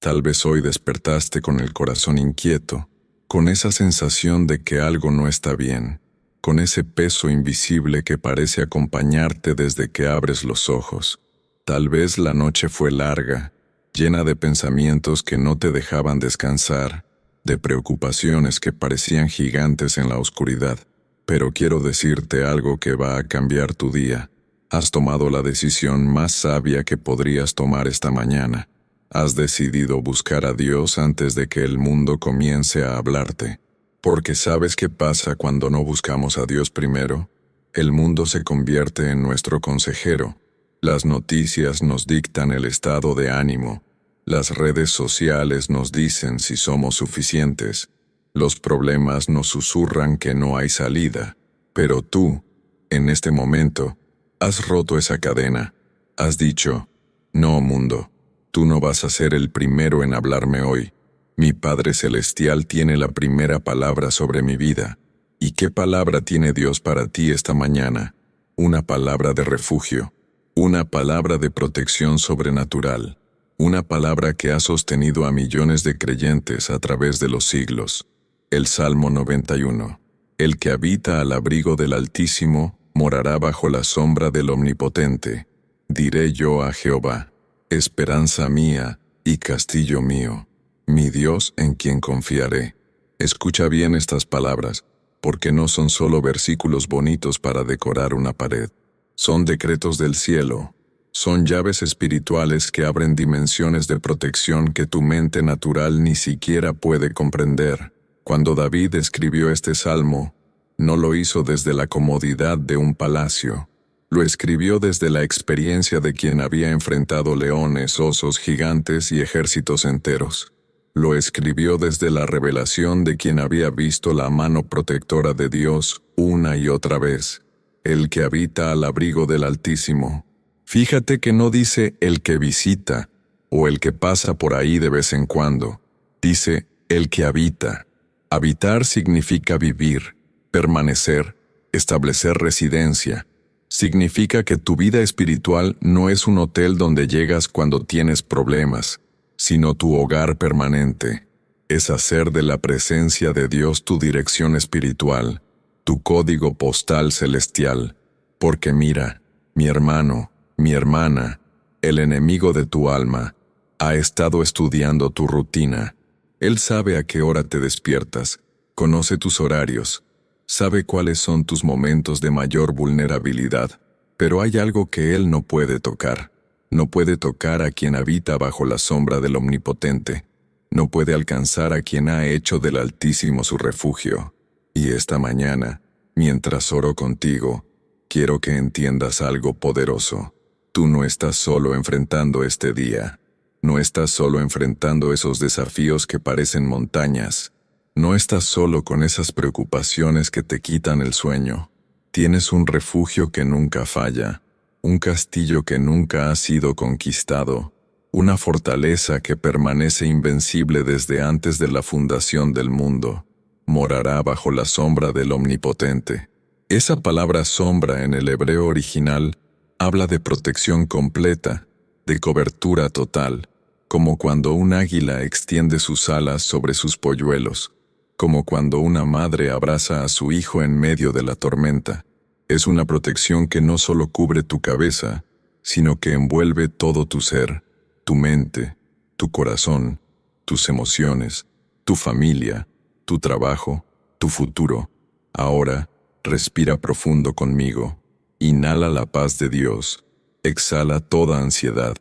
Tal vez hoy despertaste con el corazón inquieto, con esa sensación de que algo no está bien, con ese peso invisible que parece acompañarte desde que abres los ojos. Tal vez la noche fue larga, llena de pensamientos que no te dejaban descansar, de preocupaciones que parecían gigantes en la oscuridad. Pero quiero decirte algo que va a cambiar tu día. Has tomado la decisión más sabia que podrías tomar esta mañana. Has decidido buscar a Dios antes de que el mundo comience a hablarte. Porque ¿sabes qué pasa cuando no buscamos a Dios primero? El mundo se convierte en nuestro consejero. Las noticias nos dictan el estado de ánimo. Las redes sociales nos dicen si somos suficientes. Los problemas nos susurran que no hay salida. Pero tú, en este momento, has roto esa cadena. Has dicho, no, mundo, tú no vas a ser el primero en hablarme hoy. Mi Padre Celestial tiene la primera palabra sobre mi vida. ¿Y qué palabra tiene Dios para ti esta mañana? Una palabra de refugio, una palabra de protección sobrenatural, una palabra que ha sostenido a millones de creyentes a través de los siglos. El Salmo 91. El que habita al abrigo del Altísimo morará bajo la sombra del Omnipotente. Diré yo a Jehová, esperanza mía y castillo mío, mi Dios en quien confiaré. Escucha bien estas palabras, porque no son solo versículos bonitos para decorar una pared. Son decretos del cielo. Son llaves espirituales que abren dimensiones de protección que tu mente natural ni siquiera puede comprender. Cuando David escribió este salmo, no lo hizo desde la comodidad de un palacio. Lo escribió desde la experiencia de quien había enfrentado leones, osos, gigantes y ejércitos enteros. Lo escribió desde la revelación de quien había visto la mano protectora de Dios una y otra vez. El que habita al abrigo del Altísimo. Fíjate que no dice el que visita o el que pasa por ahí de vez en cuando. Dice el que habita. Habitar significa vivir, permanecer, establecer residencia. Significa que tu vida espiritual no es un hotel donde llegas cuando tienes problemas, sino tu hogar permanente. Es hacer de la presencia de Dios tu dirección espiritual, tu código postal celestial. Porque mira, mi hermano, mi hermana, el enemigo de tu alma, ha estado estudiando tu rutina. Él sabe a qué hora te despiertas, conoce tus horarios, sabe cuáles son tus momentos de mayor vulnerabilidad, pero hay algo que él no puede tocar. No puede tocar a quien habita bajo la sombra del Omnipotente. No puede alcanzar a quien ha hecho del Altísimo su refugio. Y esta mañana, mientras oro contigo, quiero que entiendas algo poderoso. Tú no estás solo enfrentando este día. No estás solo enfrentando esos desafíos que parecen montañas. No estás solo con esas preocupaciones que te quitan el sueño. Tienes un refugio que nunca falla. Un castillo que nunca ha sido conquistado, una fortaleza que permanece invencible desde antes de la fundación del mundo, morará bajo la sombra del Omnipotente. Esa palabra sombra en el hebreo original habla de protección completa, de cobertura total, como cuando un águila extiende sus alas sobre sus polluelos, como cuando una madre abraza a su hijo en medio de la tormenta. Es una protección que no solo cubre tu cabeza, sino que envuelve todo tu ser, tu mente, tu corazón, tus emociones, tu familia, tu trabajo, tu futuro. Ahora, respira profundo conmigo. Inhala la paz de Dios. Exhala toda ansiedad.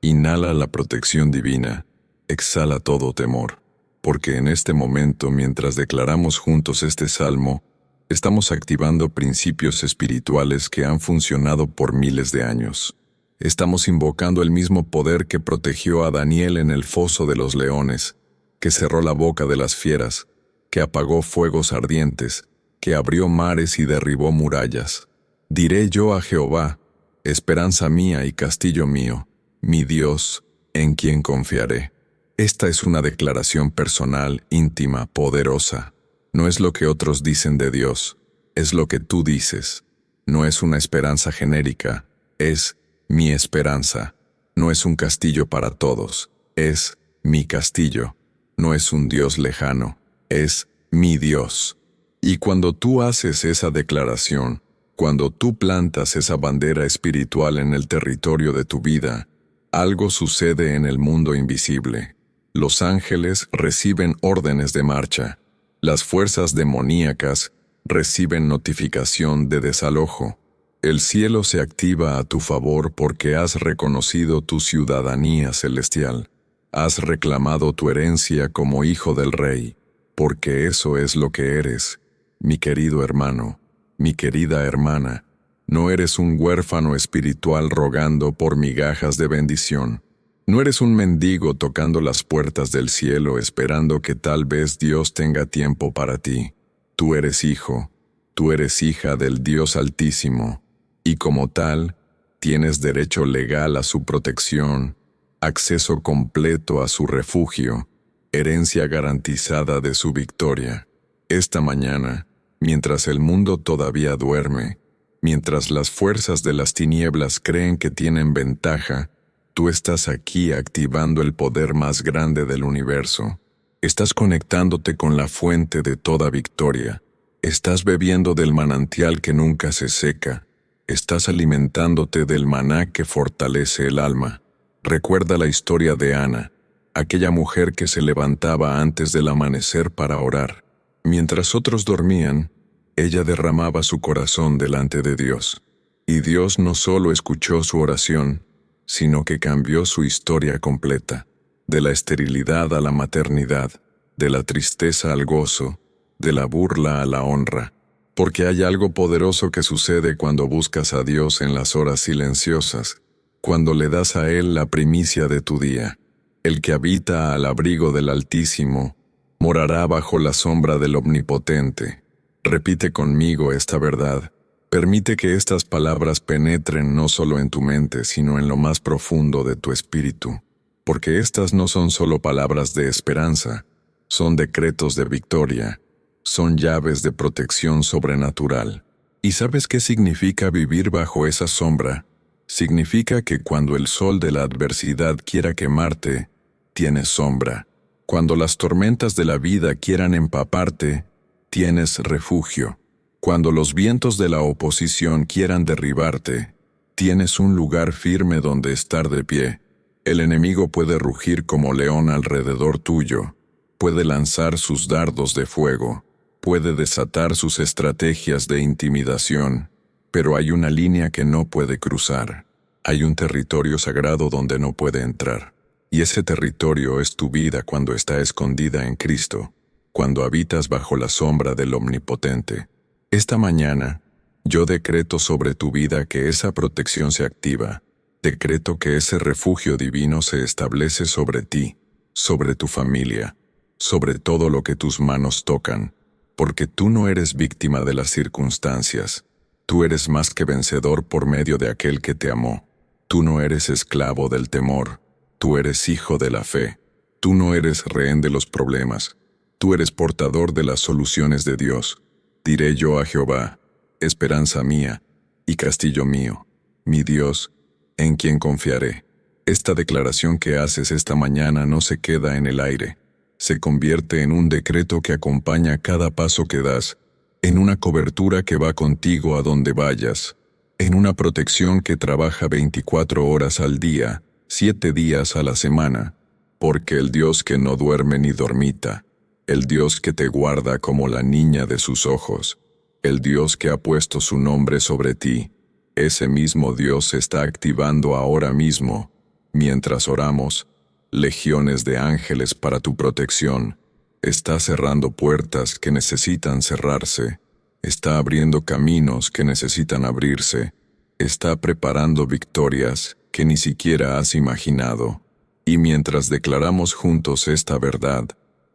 Inhala la protección divina. Exhala todo temor. Porque en este momento, mientras declaramos juntos este salmo, estamos activando principios espirituales que han funcionado por miles de años. Estamos invocando el mismo poder que protegió a Daniel en el foso de los leones, que cerró la boca de las fieras, que apagó fuegos ardientes, que abrió mares y derribó murallas. Diré yo a Jehová, esperanza mía y castillo mío, mi Dios, en quien confiaré. Esta es una declaración personal, íntima, poderosa. No es lo que otros dicen de Dios, es lo que tú dices. No es una esperanza genérica, es mi esperanza. No es un castillo para todos, es mi castillo. No es un Dios lejano, es mi Dios. Y cuando tú haces esa declaración, cuando tú plantas esa bandera espiritual en el territorio de tu vida, algo sucede en el mundo invisible. Los ángeles reciben órdenes de marcha. Las fuerzas demoníacas reciben notificación de desalojo. El cielo se activa a tu favor porque has reconocido tu ciudadanía celestial. Has reclamado tu herencia como hijo del Rey, porque eso es lo que eres, mi querido hermano, mi querida hermana. No eres un huérfano espiritual rogando por migajas de bendición. No eres un mendigo tocando las puertas del cielo esperando que tal vez Dios tenga tiempo para ti. Tú eres hijo, tú eres hija del Dios Altísimo, y como tal, tienes derecho legal a su protección, acceso completo a su refugio, herencia garantizada de su victoria. Esta mañana, mientras el mundo todavía duerme, mientras las fuerzas de las tinieblas creen que tienen ventaja, tú estás aquí activando el poder más grande del universo. Estás conectándote con la fuente de toda victoria. Estás bebiendo del manantial que nunca se seca. Estás alimentándote del maná que fortalece el alma. Recuerda la historia de Ana, aquella mujer que se levantaba antes del amanecer para orar. Mientras otros dormían, ella derramaba su corazón delante de Dios. Y Dios no solo escuchó su oración, sino que cambió su historia completa, de la esterilidad a la maternidad, de la tristeza al gozo, de la burla a la honra. Porque hay algo poderoso que sucede cuando buscas a Dios en las horas silenciosas, cuando le das a Él la primicia de tu día. El que habita al abrigo del Altísimo morará bajo la sombra del Omnipotente. Repite conmigo esta verdad. Permite que estas palabras penetren no solo en tu mente, sino en lo más profundo de tu espíritu. Porque estas no son solo palabras de esperanza, son decretos de victoria, son llaves de protección sobrenatural. ¿Y sabes qué significa vivir bajo esa sombra? Significa que cuando el sol de la adversidad quiera quemarte, tienes sombra. Cuando las tormentas de la vida quieran empaparte, tienes refugio. Cuando los vientos de la oposición quieran derribarte, tienes un lugar firme donde estar de pie. El enemigo puede rugir como león alrededor tuyo, puede lanzar sus dardos de fuego, puede desatar sus estrategias de intimidación, pero hay una línea que no puede cruzar. Hay un territorio sagrado donde no puede entrar. Y ese territorio es tu vida cuando está escondida en Cristo, cuando habitas bajo la sombra del Omnipotente. Esta mañana, yo decreto sobre tu vida que esa protección se activa. Decreto que ese refugio divino se establece sobre ti, sobre tu familia, sobre todo lo que tus manos tocan, porque tú no eres víctima de las circunstancias. Tú eres más que vencedor por medio de aquel que te amó. Tú no eres esclavo del temor. Tú eres hijo de la fe. Tú no eres rehén de los problemas. Tú eres portador de las soluciones de Dios. Diré yo a Jehová, esperanza mía y castillo mío, mi Dios, en quien confiaré. Esta declaración que haces esta mañana no se queda en el aire, se convierte en un decreto que acompaña cada paso que das, en una cobertura que va contigo a donde vayas, en una protección que trabaja 24 horas al día, 7 días a la semana, porque el Dios que no duerme ni dormita, el Dios que te guarda como la niña de sus ojos, el Dios que ha puesto su nombre sobre ti, ese mismo Dios se está activando ahora mismo, mientras oramos, legiones de ángeles para tu protección, está cerrando puertas que necesitan cerrarse, está abriendo caminos que necesitan abrirse, está preparando victorias que ni siquiera has imaginado. Y mientras declaramos juntos esta verdad,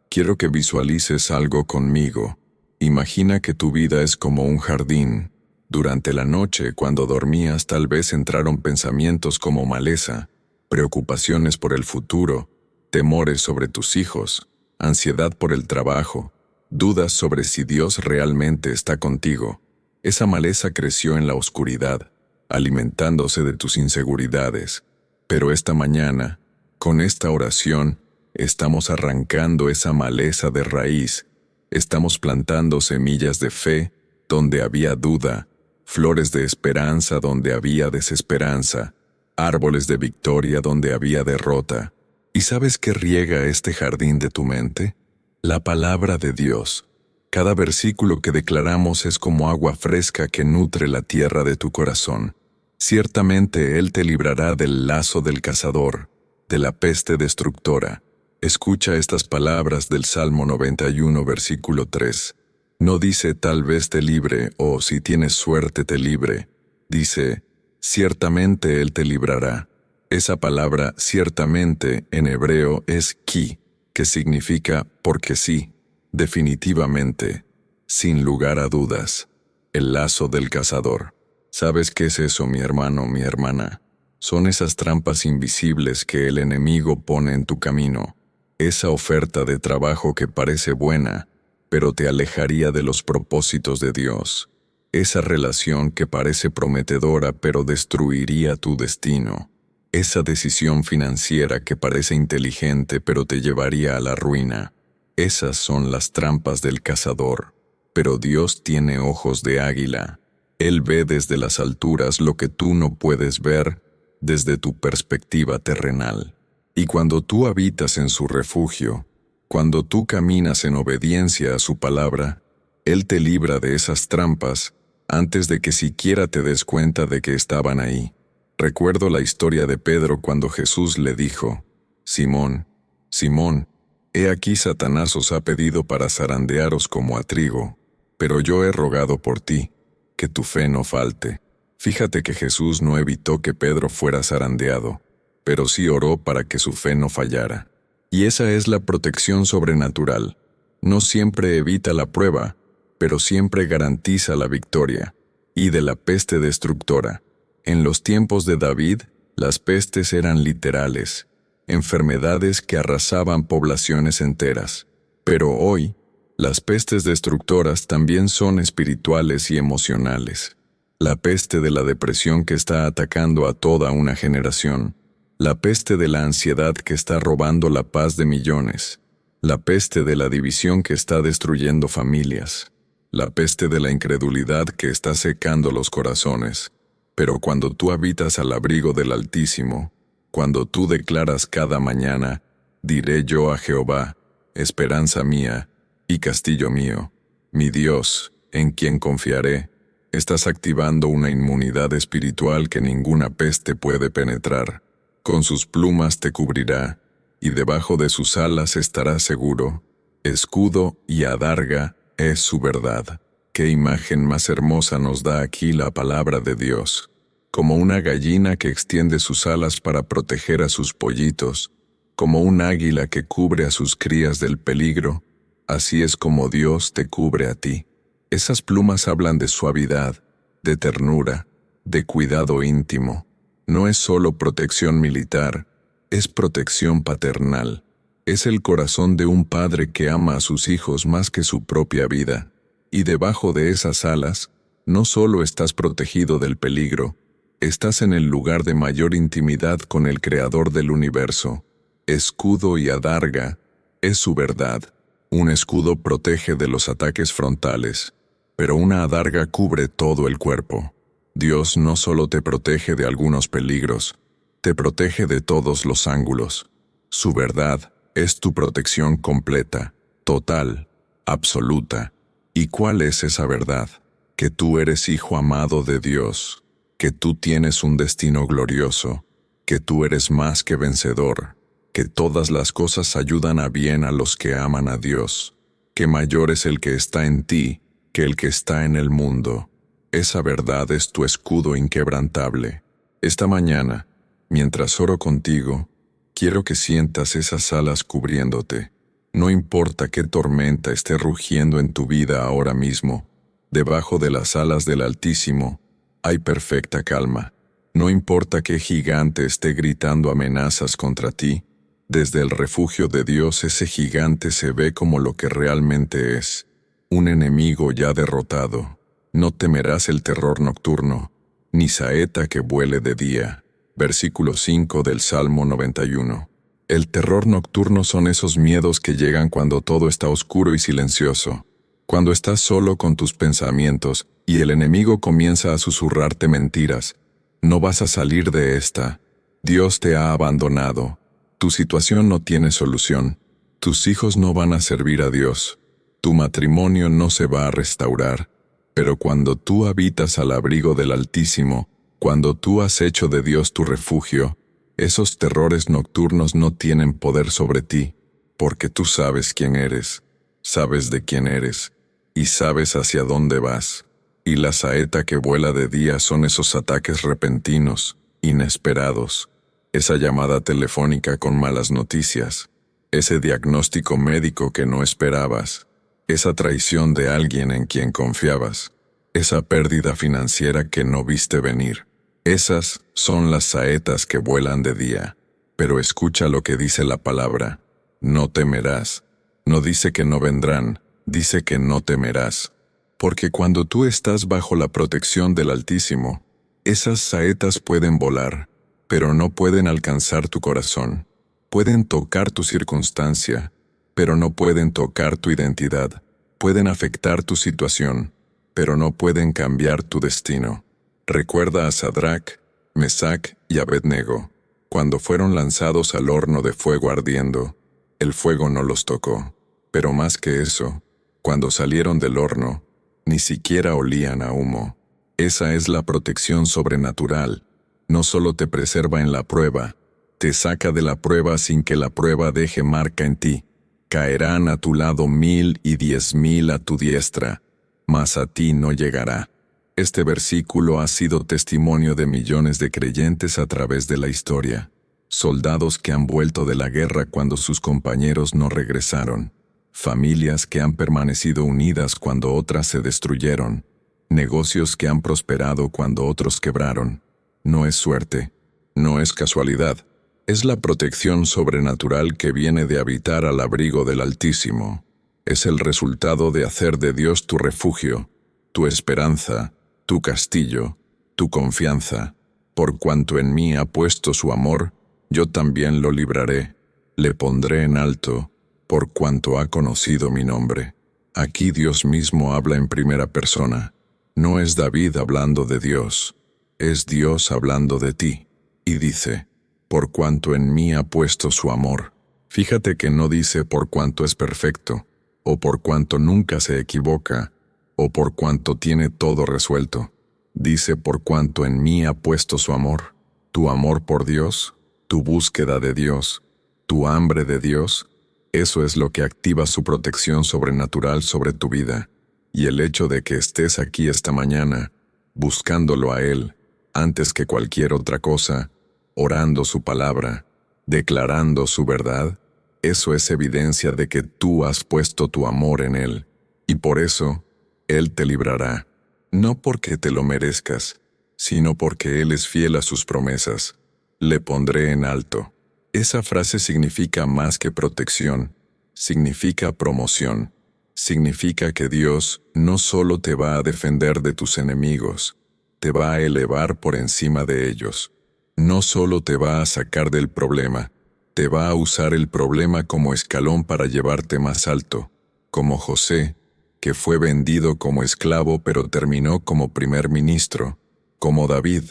quiero que visualices algo conmigo. Imagina que tu vida es como un jardín. Durante la noche, cuando dormías, tal vez entraron pensamientos como maleza, preocupaciones por el futuro, temores sobre tus hijos, ansiedad por el trabajo, dudas sobre si Dios realmente está contigo. Esa maleza creció en la oscuridad, alimentándose de tus inseguridades. Pero esta mañana, con esta oración, Estamos arrancando esa maleza de raíz. Estamos plantando semillas de fe donde había duda, flores de esperanza donde había desesperanza, árboles de victoria donde había derrota. ¿Y sabes qué riega este jardín de tu mente? La palabra de Dios. Cada versículo que declaramos es como agua fresca que nutre la tierra de tu corazón. Ciertamente Él te librará del lazo del cazador, de la peste destructora. Escucha estas palabras del Salmo 91, versículo 3. No dice tal vez te libre o si tienes suerte te libre. Dice, ciertamente Él te librará. Esa palabra ciertamente en hebreo es ki, que significa porque sí, definitivamente, sin lugar a dudas. El lazo del cazador. ¿Sabes qué es eso, mi hermano, mi hermana? Son esas trampas invisibles que el enemigo pone en tu camino. Esa oferta de trabajo que parece buena, pero te alejaría de los propósitos de Dios. Esa relación que parece prometedora, pero destruiría tu destino. Esa decisión financiera que parece inteligente, pero te llevaría a la ruina. Esas son las trampas del cazador. Pero Dios tiene ojos de águila. Él ve desde las alturas lo que tú no puedes ver desde tu perspectiva terrenal. Y cuando tú habitas en su refugio, cuando tú caminas en obediencia a su palabra, Él te libra de esas trampas antes de que siquiera te des cuenta de que estaban ahí. Recuerdo la historia de Pedro cuando Jesús le dijo, Simón, Simón, he aquí Satanás os ha pedido para zarandearos como a trigo, pero yo he rogado por ti, que tu fe no falte. Fíjate que Jesús no evitó que Pedro fuera zarandeado, pero sí oró para que su fe no fallara. Y esa es la protección sobrenatural. No siempre evita la prueba, pero siempre garantiza la victoria. Y de la peste destructora. En los tiempos de David, las pestes eran literales, enfermedades que arrasaban poblaciones enteras. Pero hoy, las pestes destructoras también son espirituales y emocionales. La peste de la depresión que está atacando a toda una generación. La peste de la ansiedad que está robando la paz de millones. La peste de la división que está destruyendo familias. La peste de la incredulidad que está secando los corazones. Pero cuando tú habitas al abrigo del Altísimo, cuando tú declaras cada mañana, diré yo a Jehová, esperanza mía y castillo mío, mi Dios, en quien confiaré, estás activando una inmunidad espiritual que ninguna peste puede penetrar. Con sus plumas te cubrirá, y debajo de sus alas estarás seguro. Escudo y adarga es su verdad. Qué imagen más hermosa nos da aquí la palabra de Dios. Como una gallina que extiende sus alas para proteger a sus pollitos, como un águila que cubre a sus crías del peligro, así es como Dios te cubre a ti. Esas plumas hablan de suavidad, de ternura, de cuidado íntimo. No es solo protección militar, es protección paternal. Es el corazón de un padre que ama a sus hijos más que su propia vida. Y debajo de esas alas, no solo estás protegido del peligro, estás en el lugar de mayor intimidad con el Creador del universo. Escudo y adarga es su verdad. Un escudo protege de los ataques frontales, pero una adarga cubre todo el cuerpo. Dios no solo te protege de algunos peligros, te protege de todos los ángulos. Su verdad es tu protección completa, total, absoluta. ¿Y cuál es esa verdad? Que tú eres hijo amado de Dios, que tú tienes un destino glorioso, que tú eres más que vencedor, que todas las cosas ayudan a bien a los que aman a Dios, que mayor es el que está en ti que el que está en el mundo. Esa verdad es tu escudo inquebrantable. Esta mañana, mientras oro contigo, quiero que sientas esas alas cubriéndote. No importa qué tormenta esté rugiendo en tu vida ahora mismo, debajo de las alas del Altísimo hay perfecta calma. No importa qué gigante esté gritando amenazas contra ti, desde el refugio de Dios ese gigante se ve como lo que realmente es, un enemigo ya derrotado. No temerás el terror nocturno, ni saeta que vuele de día. Versículo 5 del Salmo 91. El terror nocturno son esos miedos que llegan cuando todo está oscuro y silencioso, cuando estás solo con tus pensamientos y el enemigo comienza a susurrarte mentiras. No vas a salir de esta. Dios te ha abandonado. Tu situación no tiene solución. Tus hijos no van a servir a Dios. Tu matrimonio no se va a restaurar. Pero cuando tú habitas al abrigo del Altísimo, cuando tú has hecho de Dios tu refugio, esos terrores nocturnos no tienen poder sobre ti, porque tú sabes quién eres, sabes de quién eres, y sabes hacia dónde vas. Y la saeta que vuela de día son esos ataques repentinos, inesperados, esa llamada telefónica con malas noticias, ese diagnóstico médico que no esperabas, esa traición de alguien en quien confiabas, esa pérdida financiera que no viste venir. Esas son las saetas que vuelan de día. Pero escucha lo que dice la palabra. No temerás. No dice que no vendrán, dice que no temerás. Porque cuando tú estás bajo la protección del Altísimo, esas saetas pueden volar, pero no pueden alcanzar tu corazón. Pueden tocar tu circunstancia, pero no pueden tocar tu identidad. Pueden afectar tu situación, pero no pueden cambiar tu destino. Recuerda a Sadrac, Mesac y Abednego. Cuando fueron lanzados al horno de fuego ardiendo, el fuego no los tocó. Pero más que eso, cuando salieron del horno, ni siquiera olían a humo. Esa es la protección sobrenatural. No solo te preserva en la prueba, te saca de la prueba sin que la prueba deje marca en ti. Caerán a tu lado 1000 y 10,000 a tu diestra, mas a ti no llegará. Este versículo ha sido testimonio de millones de creyentes a través de la historia. Soldados que han vuelto de la guerra cuando sus compañeros no regresaron. Familias que han permanecido unidas cuando otras se destruyeron. Negocios que han prosperado cuando otros quebraron. No es suerte, no es casualidad. Es la protección sobrenatural que viene de habitar al abrigo del Altísimo. Es el resultado de hacer de Dios tu refugio, tu esperanza, tu castillo, tu confianza. Por cuanto en mí ha puesto su amor, yo también lo libraré, le pondré en alto, por cuanto ha conocido mi nombre. Aquí Dios mismo habla en primera persona. No es David hablando de Dios, es Dios hablando de ti. Y dice, por cuanto en mí ha puesto su amor. Fíjate que no dice por cuanto es perfecto, o por cuanto nunca se equivoca, o por cuanto tiene todo resuelto. Dice por cuanto en mí ha puesto su amor. Tu amor por Dios, tu búsqueda de Dios, tu hambre de Dios, eso es lo que activa su protección sobrenatural sobre tu vida. Y el hecho de que estés aquí esta mañana, buscándolo a Él, antes que cualquier otra cosa, orando su palabra, declarando su verdad, eso es evidencia de que tú has puesto tu amor en Él. Y por eso, Él te librará, no porque te lo merezcas, sino porque Él es fiel a sus promesas. Le pondré en alto. Esa frase significa más que protección, significa promoción. Significa que Dios no solo te va a defender de tus enemigos, te va a elevar por encima de ellos. No solo te va a sacar del problema, te va a usar el problema como escalón para llevarte más alto, como José, que fue vendido como esclavo pero terminó como primer ministro, como David,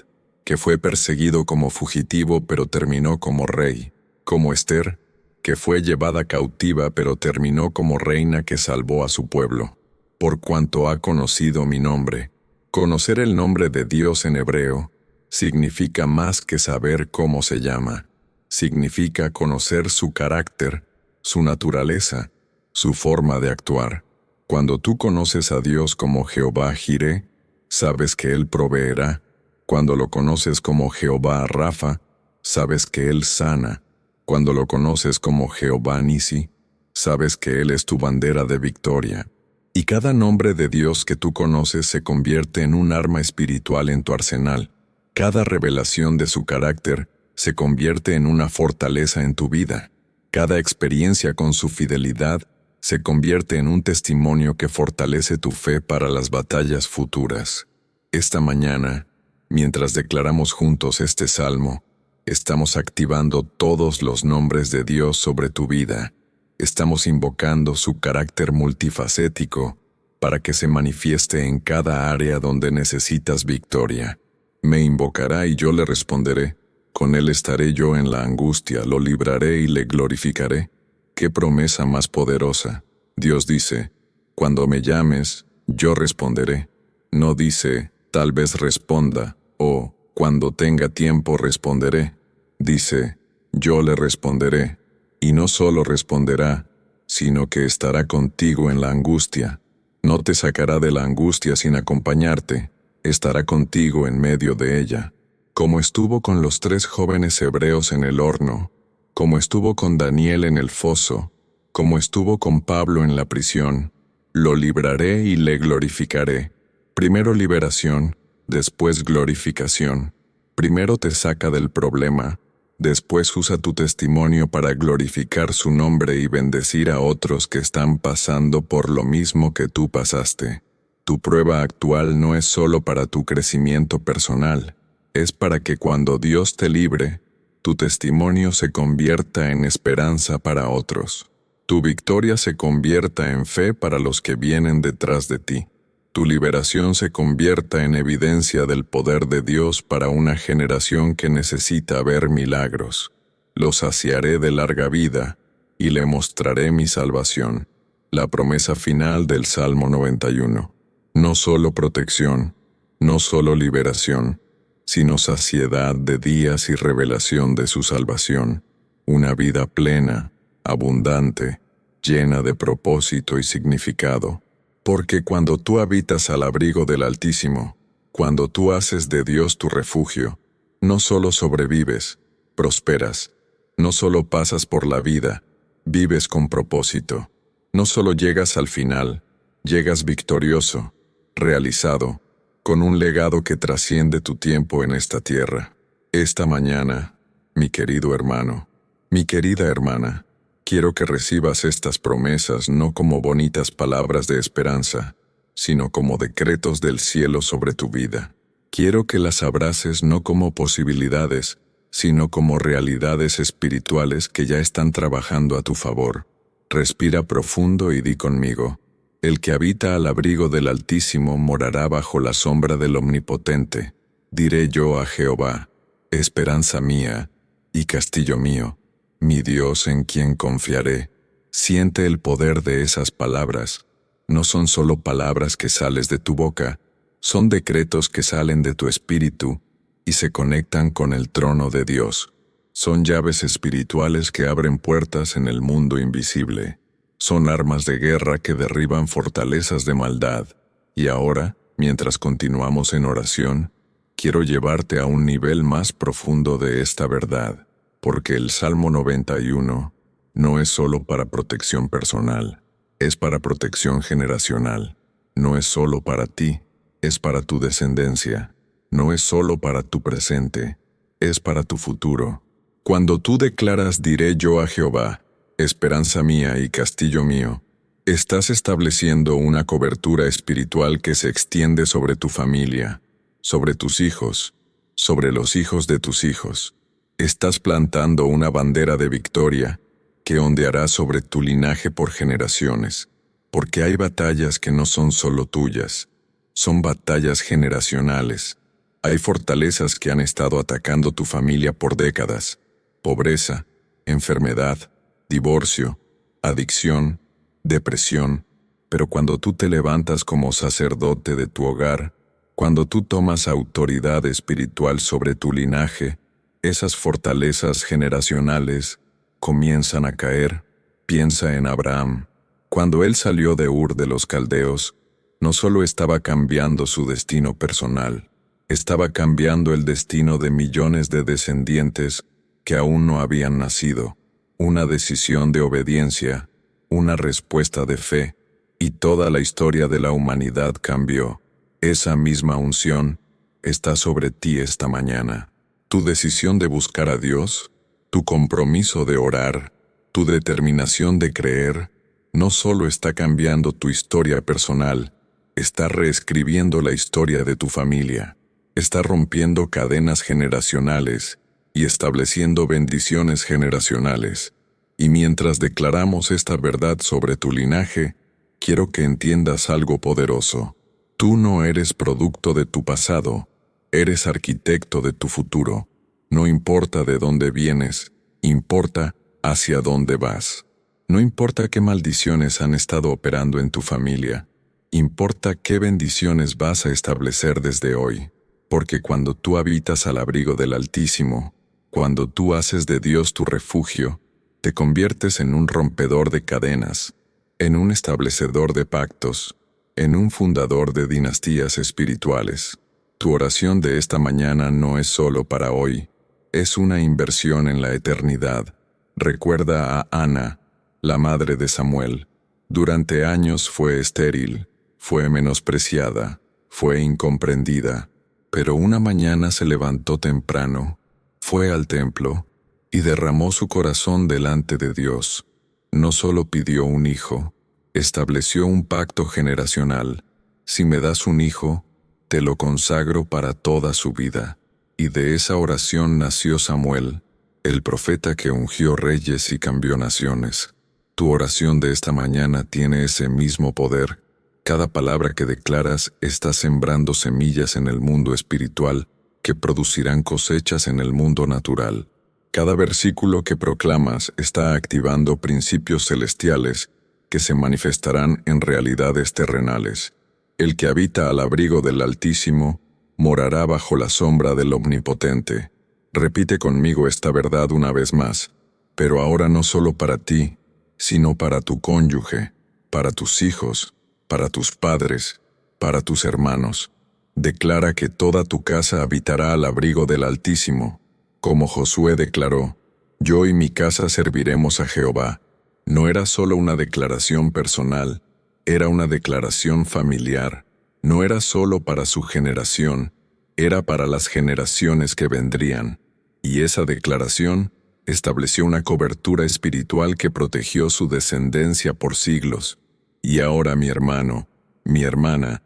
que fue perseguido como fugitivo pero terminó como rey, como Esther, que fue llevada cautiva pero terminó como reina que salvó a su pueblo. Por cuanto ha conocido mi nombre. Conocer el nombre de Dios en hebreo significa más que saber cómo se llama. Significa conocer su carácter, su naturaleza, su forma de actuar. Cuando tú conoces a Dios como Jehová Jireh, sabes que Él proveerá. Cuando lo conoces como Jehová Rafa, sabes que Él sana. Cuando lo conoces como Jehová Nisi, sabes que Él es tu bandera de victoria. Y cada nombre de Dios que tú conoces se convierte en un arma espiritual en tu arsenal. Cada revelación de su carácter se convierte en una fortaleza en tu vida. Cada experiencia con su fidelidad se convierte en un testimonio que fortalece tu fe para las batallas futuras. Esta mañana, mientras declaramos juntos este salmo, Estamos activando todos los nombres de Dios sobre tu vida. Estamos invocando su carácter multifacético para que se manifieste en cada área donde necesitas victoria. Me invocará y yo le responderé. Con él estaré yo en la angustia, lo libraré y le glorificaré. ¡Qué promesa más poderosa! Dios dice, cuando me llames, yo responderé. No dice, tal vez responda, o cuando tenga tiempo responderé. Dice, yo le responderé. Y no solo responderá, sino que estará contigo en la angustia. No te sacará de la angustia sin acompañarte, estará contigo en medio de ella. Como estuvo con los 3 jóvenes hebreos en el horno, como estuvo con Daniel en el foso, como estuvo con Pablo en la prisión, lo libraré y le glorificaré. Primero liberación, después glorificación. Primero te saca del problema, después usa tu testimonio para glorificar su nombre y bendecir a otros que están pasando por lo mismo que tú pasaste. Tu prueba actual no es solo para tu crecimiento personal, es para que cuando Dios te libre, tu testimonio se convierta en esperanza para otros. Tu victoria se convierta en fe para los que vienen detrás de ti. Tu liberación se convierta en evidencia del poder de Dios para una generación que necesita ver milagros. Lo saciaré de larga vida y le mostraré mi salvación. La promesa final del Salmo 91. No solo protección, no solo liberación, sino saciedad de días y revelación de su salvación. Una vida plena, abundante, llena de propósito y significado. Porque cuando tú habitas al abrigo del Altísimo, cuando tú haces de Dios tu refugio, no solo sobrevives, prosperas, no solo pasas por la vida, vives con propósito. No solo llegas al final, llegas victorioso, realizado, con un legado que trasciende tu tiempo en esta tierra. Esta mañana, mi querido hermano, mi querida hermana, quiero que recibas estas promesas no como bonitas palabras de esperanza, sino como decretos del cielo sobre tu vida. Quiero que las abraces no como posibilidades, sino como realidades espirituales que ya están trabajando a tu favor. Respira profundo y di conmigo: el que habita al abrigo del Altísimo morará bajo la sombra del Omnipotente. Diré yo a Jehová, esperanza mía y castillo mío, mi Dios en quien confiaré. Siente el poder de esas palabras. No son solo palabras que sales de tu boca, son decretos que salen de tu espíritu y se conectan con el trono de Dios. Son llaves espirituales que abren puertas en el mundo invisible. Son armas de guerra que derriban fortalezas de maldad. Y ahora, mientras continuamos en oración, quiero llevarte a un nivel más profundo de esta verdad. Porque el Salmo 91 no es solo para protección personal, es para protección generacional. No es solo para ti, es para tu descendencia. No es solo para tu presente, es para tu futuro. Cuando tú declaras diré yo a Jehová, esperanza mía y castillo mío, estás estableciendo una cobertura espiritual que se extiende sobre tu familia, sobre tus hijos, sobre los hijos de tus hijos. Estás plantando una bandera de victoria que ondeará sobre tu linaje por generaciones, porque hay batallas que no son solo tuyas, son batallas generacionales. Hay fortalezas que han estado atacando tu familia por décadas: pobreza, enfermedad, divorcio, adicción, depresión. Pero cuando tú te levantas como sacerdote de tu hogar, cuando tú tomas autoridad espiritual sobre tu linaje, esas fortalezas generacionales comienzan a caer. Piensa en Abraham. Cuando él salió de Ur de los Caldeos, no solo estaba cambiando su destino personal, estaba cambiando el destino de millones de descendientes que aún no habían nacido. Una decisión de obediencia, una respuesta de fe, y toda la historia de la humanidad cambió. Esa misma unción está sobre ti esta mañana. Tu decisión de buscar a Dios, tu compromiso de orar, tu determinación de creer, no solo está cambiando tu historia personal, está reescribiendo la historia de tu familia, está rompiendo cadenas generacionales y estableciendo bendiciones generacionales. Y mientras declaramos esta verdad sobre tu linaje, quiero que entiendas algo poderoso. Tú no eres producto de tu pasado, eres arquitecto de tu futuro. No importa de dónde vienes, importa hacia dónde vas. No importa qué maldiciones han estado operando en tu familia, importa qué bendiciones vas a establecer desde hoy. Porque cuando tú habitas al abrigo del Altísimo, cuando tú haces de Dios tu refugio, te conviertes en un rompedor de cadenas, en un establecedor de pactos, en un fundador de dinastías espirituales. Tu oración de esta mañana no es solo para hoy, es una inversión en la eternidad. Recuerda a Ana, la madre de Samuel. Durante años fue estéril, fue menospreciada, fue incomprendida, pero una mañana se levantó temprano, fue al templo y derramó su corazón delante de Dios. No solo pidió un hijo, estableció un pacto generacional. Si me das un hijo, te lo consagro para toda su vida. Y de esa oración nació Samuel, el profeta que ungió reyes y cambió naciones. Tu oración de esta mañana tiene ese mismo poder. Cada palabra que declaras está sembrando semillas en el mundo espiritual que producirán cosechas en el mundo natural. Cada versículo que proclamas está activando principios celestiales que se manifestarán en realidades terrenales. El que habita al abrigo del Altísimo morará bajo la sombra del Omnipotente. Repite conmigo esta verdad una vez más, pero ahora no solo para ti, sino para tu cónyuge, para tus hijos, para tus padres, para tus hermanos. Declara que toda tu casa habitará al abrigo del Altísimo. Como Josué declaró, yo y mi casa serviremos a Jehová. No era solo una declaración personal, era una declaración familiar. No era solo para su generación, era para las generaciones que vendrían. Y esa declaración estableció una cobertura espiritual que protegió su descendencia por siglos. Y ahora, mi hermano, mi hermana,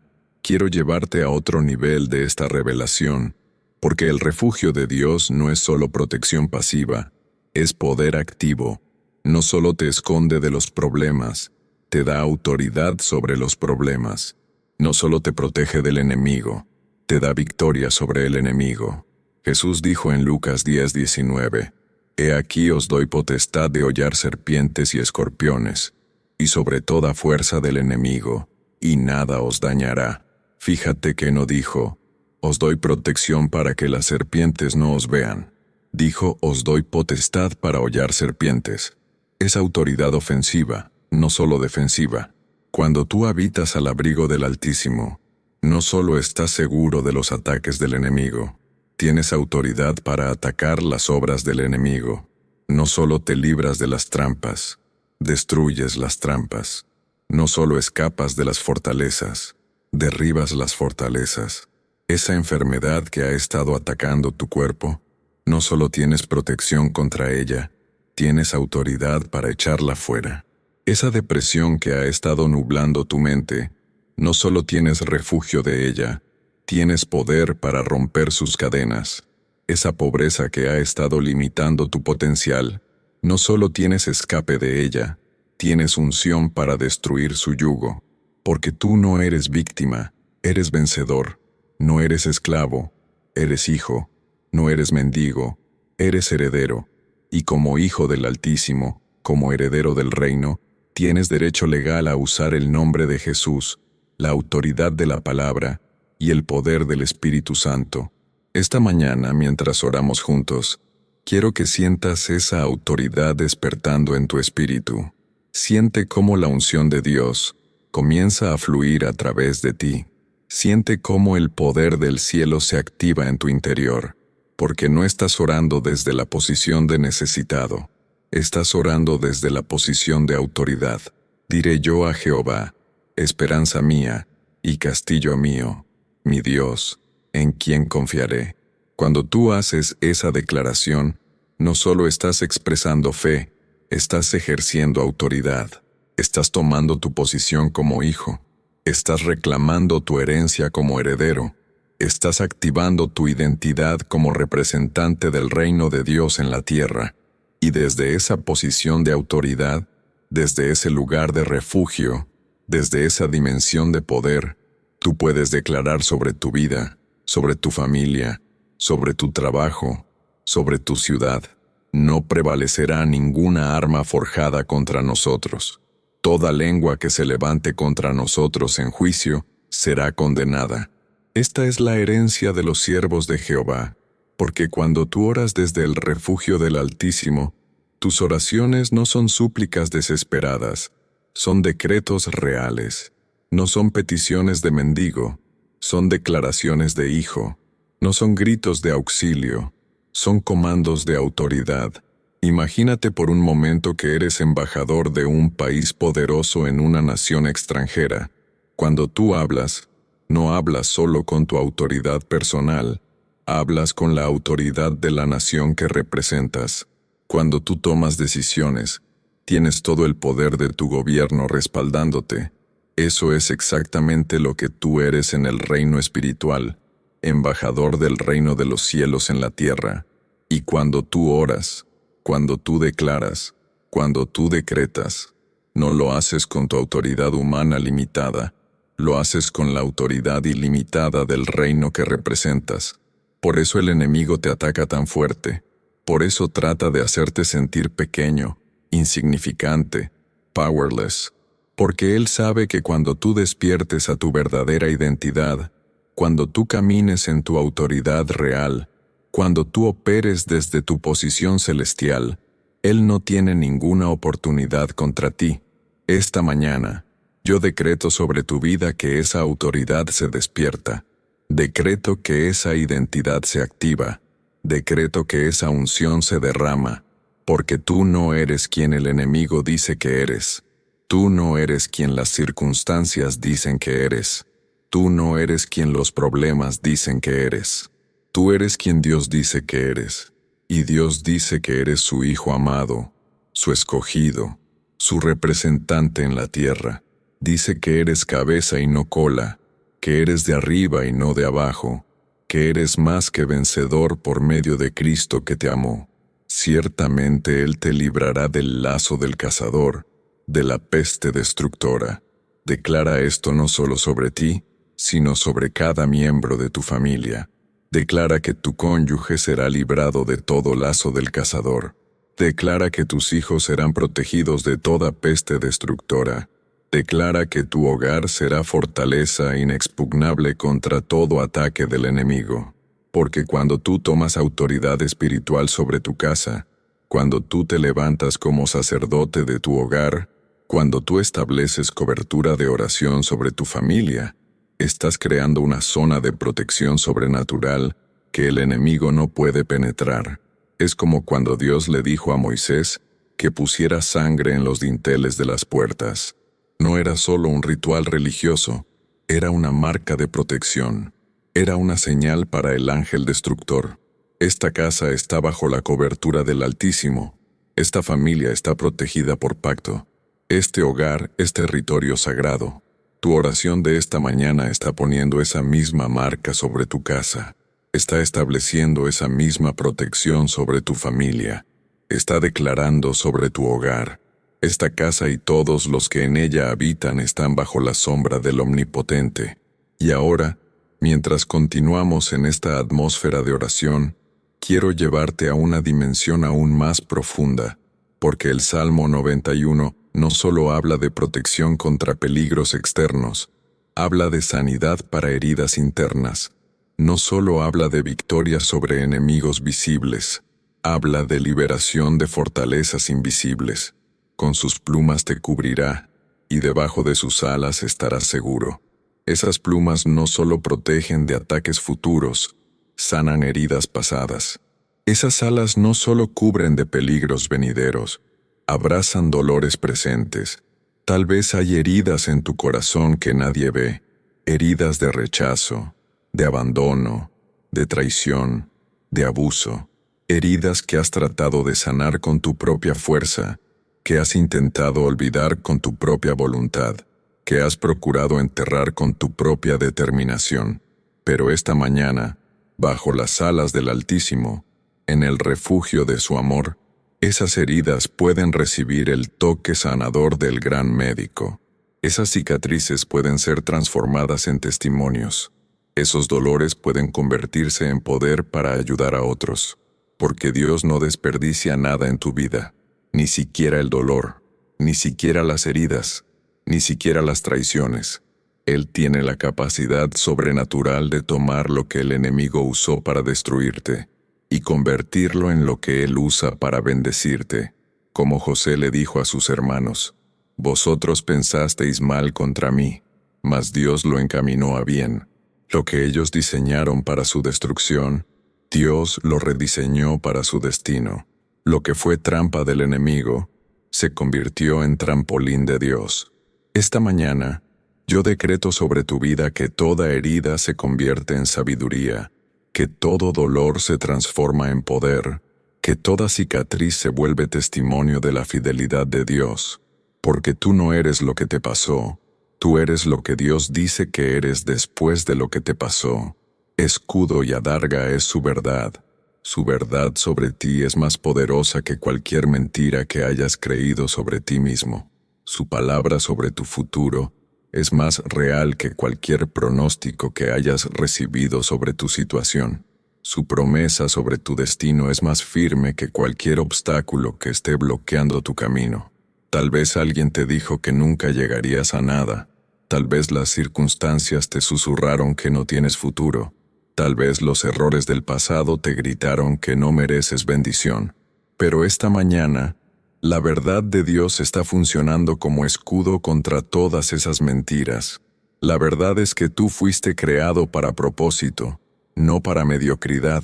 quiero llevarte a otro nivel de esta revelación, porque el refugio de Dios no es solo protección pasiva, es poder activo. No solo te esconde de los problemas, te da autoridad sobre los problemas. No solo te protege del enemigo, te da victoria sobre el enemigo. Jesús dijo en Lucas 10:19, He aquí os doy potestad de hollar serpientes y escorpiones, y sobre toda fuerza del enemigo, y nada os dañará. Fíjate que no dijo, os doy protección para que las serpientes no os vean. Dijo, os doy potestad para hollar serpientes. Es autoridad ofensiva, no solo defensiva. Cuando tú habitas al abrigo del Altísimo, no solo estás seguro de los ataques del enemigo, tienes autoridad para atacar las obras del enemigo. No solo te libras de las trampas, destruyes las trampas. No solo escapas de las fortalezas, derribas las fortalezas. Esa enfermedad que ha estado atacando tu cuerpo, no solo tienes protección contra ella, tienes autoridad para echarla fuera. Esa depresión que ha estado nublando tu mente, no solo tienes refugio de ella, tienes poder para romper sus cadenas. Esa pobreza que ha estado limitando tu potencial, no solo tienes escape de ella, tienes unción para destruir su yugo. Porque tú no eres víctima, eres vencedor. No eres esclavo, eres hijo. No eres mendigo, eres heredero. Y como hijo del Altísimo, como heredero del reino, tienes derecho legal a usar el nombre de Jesús, la autoridad de la palabra y el poder del Espíritu Santo. Esta mañana, mientras oramos juntos, quiero que sientas esa autoridad despertando en tu espíritu. Siente cómo la unción de Dios comienza a fluir a través de ti. Siente cómo el poder del cielo se activa en tu interior, porque no estás orando desde la posición de necesitado. Estás orando desde la posición de autoridad. Diré yo a Jehová, esperanza mía y castillo mío, mi Dios, en quien confiaré. Cuando tú haces esa declaración, no solo estás expresando fe, estás ejerciendo autoridad. Estás tomando tu posición como hijo. Estás reclamando tu herencia como heredero. Estás activando tu identidad como representante del reino de Dios en la tierra, y desde esa posición de autoridad, desde ese lugar de refugio, desde esa dimensión de poder, tú puedes declarar sobre tu vida, sobre tu familia, sobre tu trabajo, sobre tu ciudad. No prevalecerá ninguna arma forjada contra nosotros. Toda lengua que se levante contra nosotros en juicio será condenada. Esta es la herencia de los siervos de Jehová, porque cuando tú oras desde el refugio del Altísimo, tus oraciones no son súplicas desesperadas, son decretos reales, no son peticiones de mendigo, son declaraciones de hijo, no son gritos de auxilio, son comandos de autoridad. Imagínate por un momento que eres embajador de un país poderoso en una nación extranjera. Cuando tú hablas, no hablas solo con tu autoridad personal, hablas con la autoridad de la nación que representas. Cuando tú tomas decisiones, tienes todo el poder de tu gobierno respaldándote. Eso es exactamente lo que tú eres en el reino espiritual, embajador del reino de los cielos en la tierra. Y cuando tú oras, cuando tú declaras, cuando tú decretas, no lo haces con tu autoridad humana limitada, lo haces con la autoridad ilimitada del reino que representas. Por eso el enemigo te ataca tan fuerte, por eso trata de hacerte sentir pequeño, insignificante, powerless, porque él sabe que cuando tú despiertes a tu verdadera identidad, cuando tú camines en tu autoridad real, cuando tú operes desde tu posición celestial, él no tiene ninguna oportunidad contra ti. Esta mañana, yo decreto sobre tu vida que esa autoridad se despierta. Decreto que esa identidad se activa. Decreto que esa unción se derrama, porque tú no eres quien el enemigo dice que eres. Tú no eres quien las circunstancias dicen que eres. Tú no eres quien los problemas dicen que eres. Tú eres quien Dios dice que eres. Y Dios dice que eres su Hijo amado, su escogido, su representante en la tierra. Dice que eres cabeza y no cola, que eres de arriba y no de abajo, que eres más que vencedor por medio de Cristo que te amó. Ciertamente Él te librará del lazo del cazador, de la peste destructora. Declara esto no solo sobre ti, sino sobre cada miembro de tu familia. Declara que tu cónyuge será librado de todo lazo del cazador. Declara que tus hijos serán protegidos de toda peste destructora. Declara que tu hogar será fortaleza inexpugnable contra todo ataque del enemigo. Porque cuando tú tomas autoridad espiritual sobre tu casa, cuando tú te levantas como sacerdote de tu hogar, cuando tú estableces cobertura de oración sobre tu familia, estás creando una zona de protección sobrenatural que el enemigo no puede penetrar. Es como cuando Dios le dijo a Moisés que pusiera sangre en los dinteles de las puertas. No era solo un ritual religioso, era una marca de protección. Era una señal para el ángel destructor. Esta casa está bajo la cobertura del Altísimo. Esta familia está protegida por pacto. Este hogar es territorio sagrado. Tu oración de esta mañana está poniendo esa misma marca sobre tu casa. Está estableciendo esa misma protección sobre tu familia. Está declarando sobre tu hogar. Esta casa y todos los que en ella habitan están bajo la sombra del Omnipotente. Y ahora, mientras continuamos en esta atmósfera de oración, quiero llevarte a una dimensión aún más profunda, porque el Salmo 91 no solo habla de protección contra peligros externos, habla de sanidad para heridas internas. No solo habla de victoria sobre enemigos visibles, habla de liberación de fortalezas invisibles. Con sus plumas te cubrirá, y debajo de sus alas estarás seguro. Esas plumas no solo protegen de ataques futuros, sanan heridas pasadas. Esas alas no solo cubren de peligros venideros, abrazan dolores presentes. Tal vez hay heridas en tu corazón que nadie ve, heridas de rechazo, de abandono, de traición, de abuso, heridas que has tratado de sanar con tu propia fuerza, que has intentado olvidar con tu propia voluntad, que has procurado enterrar con tu propia determinación. Pero esta mañana, bajo las alas del Altísimo, en el refugio de su amor, esas heridas pueden recibir el toque sanador del gran médico. Esas cicatrices pueden ser transformadas en testimonios. Esos dolores pueden convertirse en poder para ayudar a otros, porque Dios no desperdicia nada en tu vida, ni siquiera el dolor, ni siquiera las heridas, ni siquiera las traiciones. Él tiene la capacidad sobrenatural de tomar lo que el enemigo usó para destruirte y convertirlo en lo que Él usa para bendecirte, como José le dijo a sus hermanos: «Vosotros pensasteis mal contra mí, mas Dios lo encaminó a bien». Lo que ellos diseñaron para su destrucción, Dios lo rediseñó para su destino. Lo que fue trampa del enemigo, se convirtió en trampolín de Dios. Esta mañana, yo decreto sobre tu vida que toda herida se convierte en sabiduría, que todo dolor se transforma en poder, que toda cicatriz se vuelve testimonio de la fidelidad de Dios, porque tú no eres lo que te pasó, tú eres lo que Dios dice que eres después de lo que te pasó. Escudo y adarga es su verdad. Su verdad sobre ti es más poderosa que cualquier mentira que hayas creído sobre ti mismo. Su palabra sobre tu futuro es más real que cualquier pronóstico que hayas recibido sobre tu situación. Su promesa sobre tu destino es más firme que cualquier obstáculo que esté bloqueando tu camino. Tal vez alguien te dijo que nunca llegarías a nada. Tal vez las circunstancias te susurraron que no tienes futuro. Tal vez los errores del pasado te gritaron que no mereces bendición. Pero esta mañana, la verdad de Dios está funcionando como escudo contra todas esas mentiras. La verdad es que tú fuiste creado para propósito, no para mediocridad.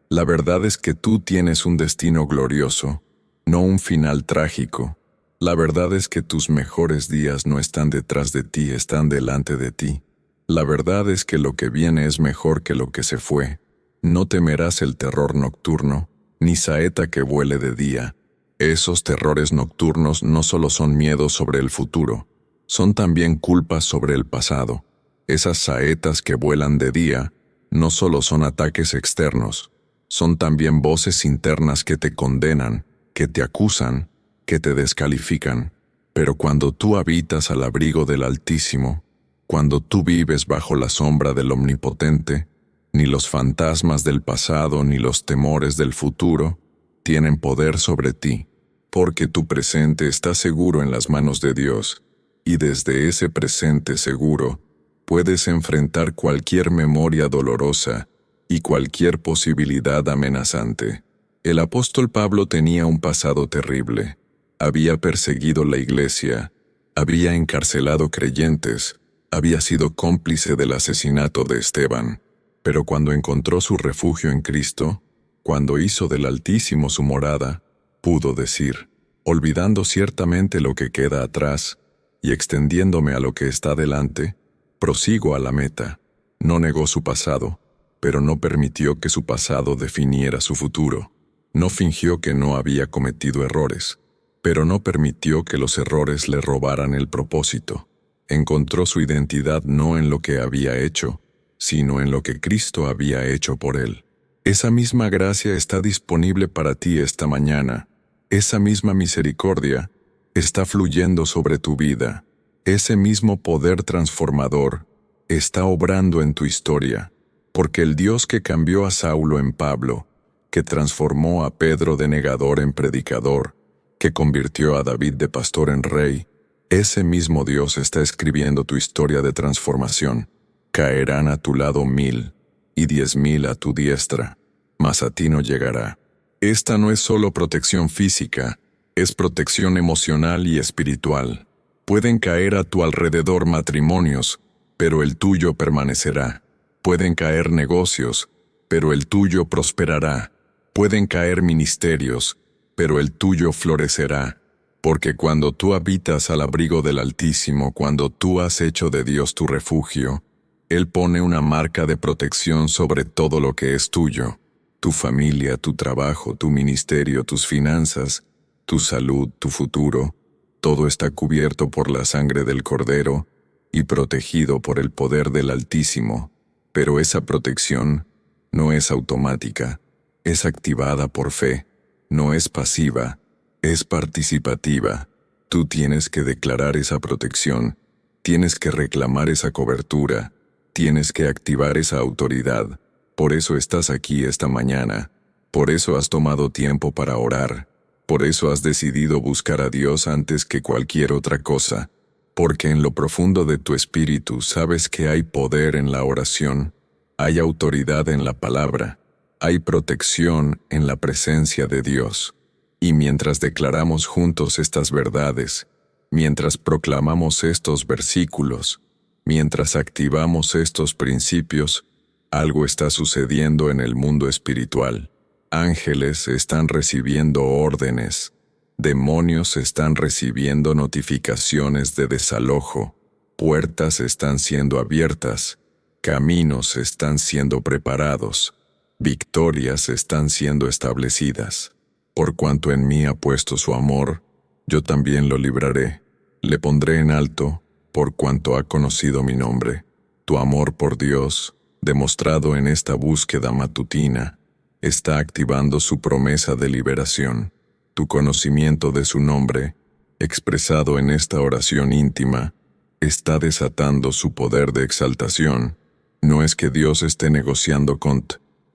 La verdad es que tú tienes un destino glorioso, no un final trágico. La verdad es que tus mejores días no están detrás de ti, están delante de ti. La verdad es que lo que viene es mejor que lo que se fue. No temerás el terror nocturno, ni saeta que vuele de día. Esos terrores nocturnos no solo son miedos sobre el futuro, son también culpas sobre el pasado. Esas saetas que vuelan de día no solo son ataques externos, son también voces internas que te condenan, que te acusan, que te descalifican. Pero cuando tú habitas al abrigo del Altísimo, cuando tú vives bajo la sombra del Omnipotente, ni los fantasmas del pasado ni los temores del futuro tienen poder sobre ti, porque tu presente está seguro en las manos de Dios, y desde ese presente seguro puedes enfrentar cualquier memoria dolorosa y cualquier posibilidad amenazante. El apóstol Pablo tenía un pasado terrible. Había perseguido la iglesia, había encarcelado creyentes, había sido cómplice del asesinato de Esteban. Pero cuando encontró su refugio en Cristo, cuando hizo del Altísimo su morada, pudo decir: olvidando ciertamente lo que queda atrás y extendiéndome a lo que está delante, prosigo a la meta. No negó su pasado, pero no permitió que su pasado definiera su futuro. No fingió que no había cometido errores, pero no permitió que los errores le robaran el propósito. Encontró su identidad no en lo que había hecho, sino en lo que Cristo había hecho por él. Esa misma gracia está disponible para ti esta mañana. Esa misma misericordia está fluyendo sobre tu vida. Ese mismo poder transformador está obrando en tu historia, porque el Dios que cambió a Saulo en Pablo, que transformó a Pedro de negador en predicador, que convirtió a David de pastor en rey, ese mismo Dios está escribiendo tu historia de transformación. Caerán a tu lado 1000 y 10,000 a tu diestra, mas a ti no llegará. Esta no es solo protección física, es protección emocional y espiritual. Pueden caer a tu alrededor matrimonios, pero el tuyo permanecerá. Pueden caer negocios, pero el tuyo prosperará. Pueden caer ministerios, pero el tuyo florecerá. Porque cuando tú habitas al abrigo del Altísimo, cuando tú has hecho de Dios tu refugio, Él pone una marca de protección sobre todo lo que es tuyo. Tu familia, tu trabajo, tu ministerio, tus finanzas, tu salud, tu futuro. Todo está cubierto por la sangre del Cordero y protegido por el poder del Altísimo. Pero esa protección no es automática, es activada por fe, no es pasiva, es participativa. Tú tienes que declarar esa protección, tienes que reclamar esa cobertura, tienes que activar esa autoridad. Por eso estás aquí esta mañana, por eso has tomado tiempo para orar, por eso has decidido buscar a Dios antes que cualquier otra cosa, porque en lo profundo de tu espíritu sabes que hay poder en la oración, hay autoridad en la palabra, hay protección en la presencia de Dios. Y mientras declaramos juntos estas verdades, mientras proclamamos estos versículos, mientras activamos estos principios, algo está sucediendo en el mundo espiritual. Ángeles están recibiendo órdenes, demonios están recibiendo notificaciones de desalojo, puertas están siendo abiertas, caminos están siendo preparados, victorias están siendo establecidas. Por cuanto en mí ha puesto su amor, yo también lo libraré. Le pondré en alto, por cuanto ha conocido mi nombre. Tu amor por Dios, demostrado en esta búsqueda matutina, está activando su promesa de liberación. Tu conocimiento de su nombre, expresado en esta oración íntima, está desatando su poder de exaltación. No es que Dios esté negociando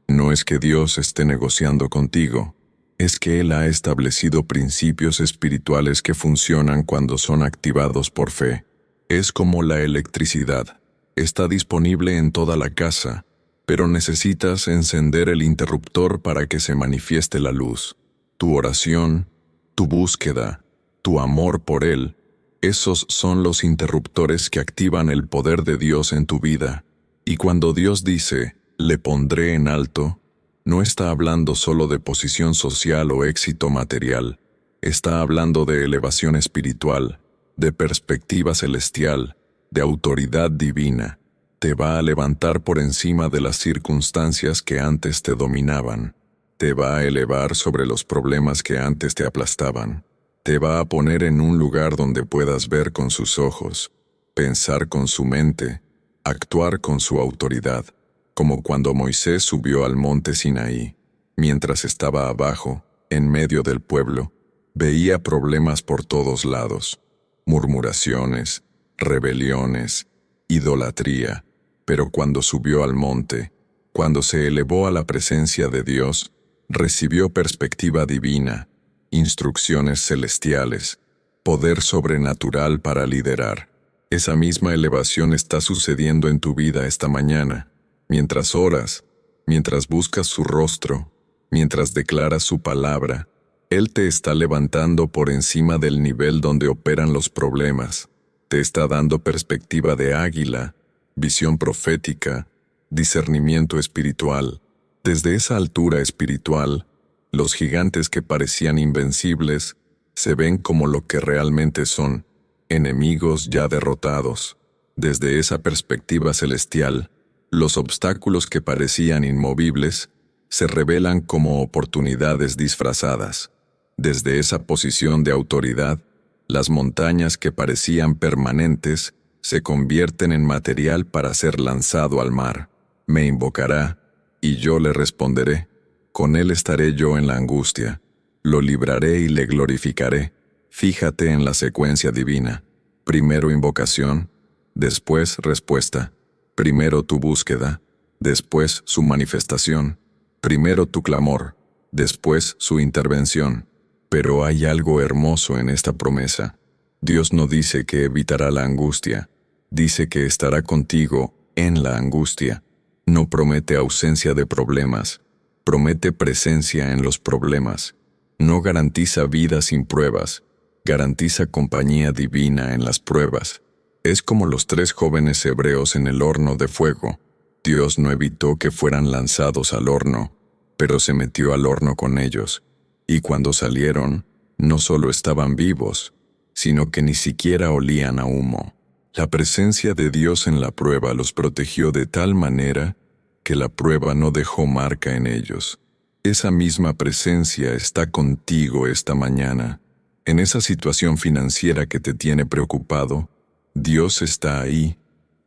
no es que Dios esté negociando contigo. Es que Él ha establecido principios espirituales que funcionan cuando son activados por fe. Es como la electricidad. Está disponible en toda la casa, pero necesitas encender el interruptor para que se manifieste la luz. Tu oración, tu búsqueda, tu amor por Él, esos son los interruptores que activan el poder de Dios en tu vida. Y cuando Dios dice, le pondré en alto, no está hablando solo de posición social o éxito material, está hablando de elevación espiritual, de perspectiva celestial, de autoridad divina. Te va a levantar por encima de las circunstancias que antes te dominaban. Te va a elevar sobre los problemas que antes te aplastaban. Te va a poner en un lugar donde puedas ver con sus ojos, pensar con su mente, actuar con su autoridad. Como cuando Moisés subió al monte Sinaí, mientras estaba abajo, en medio del pueblo, veía problemas por todos lados, murmuraciones, rebeliones, idolatría, pero cuando subió al monte, cuando se elevó a la presencia de Dios, recibió perspectiva divina, instrucciones celestiales, poder sobrenatural para liderar. Esa misma elevación está sucediendo en tu vida esta mañana. Mientras oras, mientras buscas su rostro, mientras declaras su palabra, Él te está levantando por encima del nivel donde operan los problemas. Te está dando perspectiva de águila, visión profética, discernimiento espiritual. Desde esa altura espiritual, los gigantes que parecían invencibles se ven como lo que realmente son, enemigos ya derrotados. Desde esa perspectiva celestial, los obstáculos que parecían inmovibles se revelan como oportunidades disfrazadas. Desde esa posición de autoridad, las montañas que parecían permanentes se convierten en material para ser lanzado al mar. Me invocará, y yo le responderé. Con él estaré yo en la angustia. Lo libraré y le glorificaré. Fíjate en la secuencia divina. Primero invocación, después respuesta. Primero tu búsqueda, después su manifestación. Primero tu clamor, después su intervención. Pero hay algo hermoso en esta promesa. Dios no dice que evitará la angustia, dice que estará contigo en la angustia. No promete ausencia de problemas, promete presencia en los problemas. No garantiza vida sin pruebas, garantiza compañía divina en las pruebas. Es como los 3 jóvenes hebreos en el horno de fuego. Dios no evitó que fueran lanzados al horno, pero se metió al horno con ellos. Y cuando salieron, no solo estaban vivos, sino que ni siquiera olían a humo. La presencia de Dios en la prueba los protegió de tal manera que la prueba no dejó marca en ellos. Esa misma presencia está contigo esta mañana. En esa situación financiera que te tiene preocupado, Dios está ahí.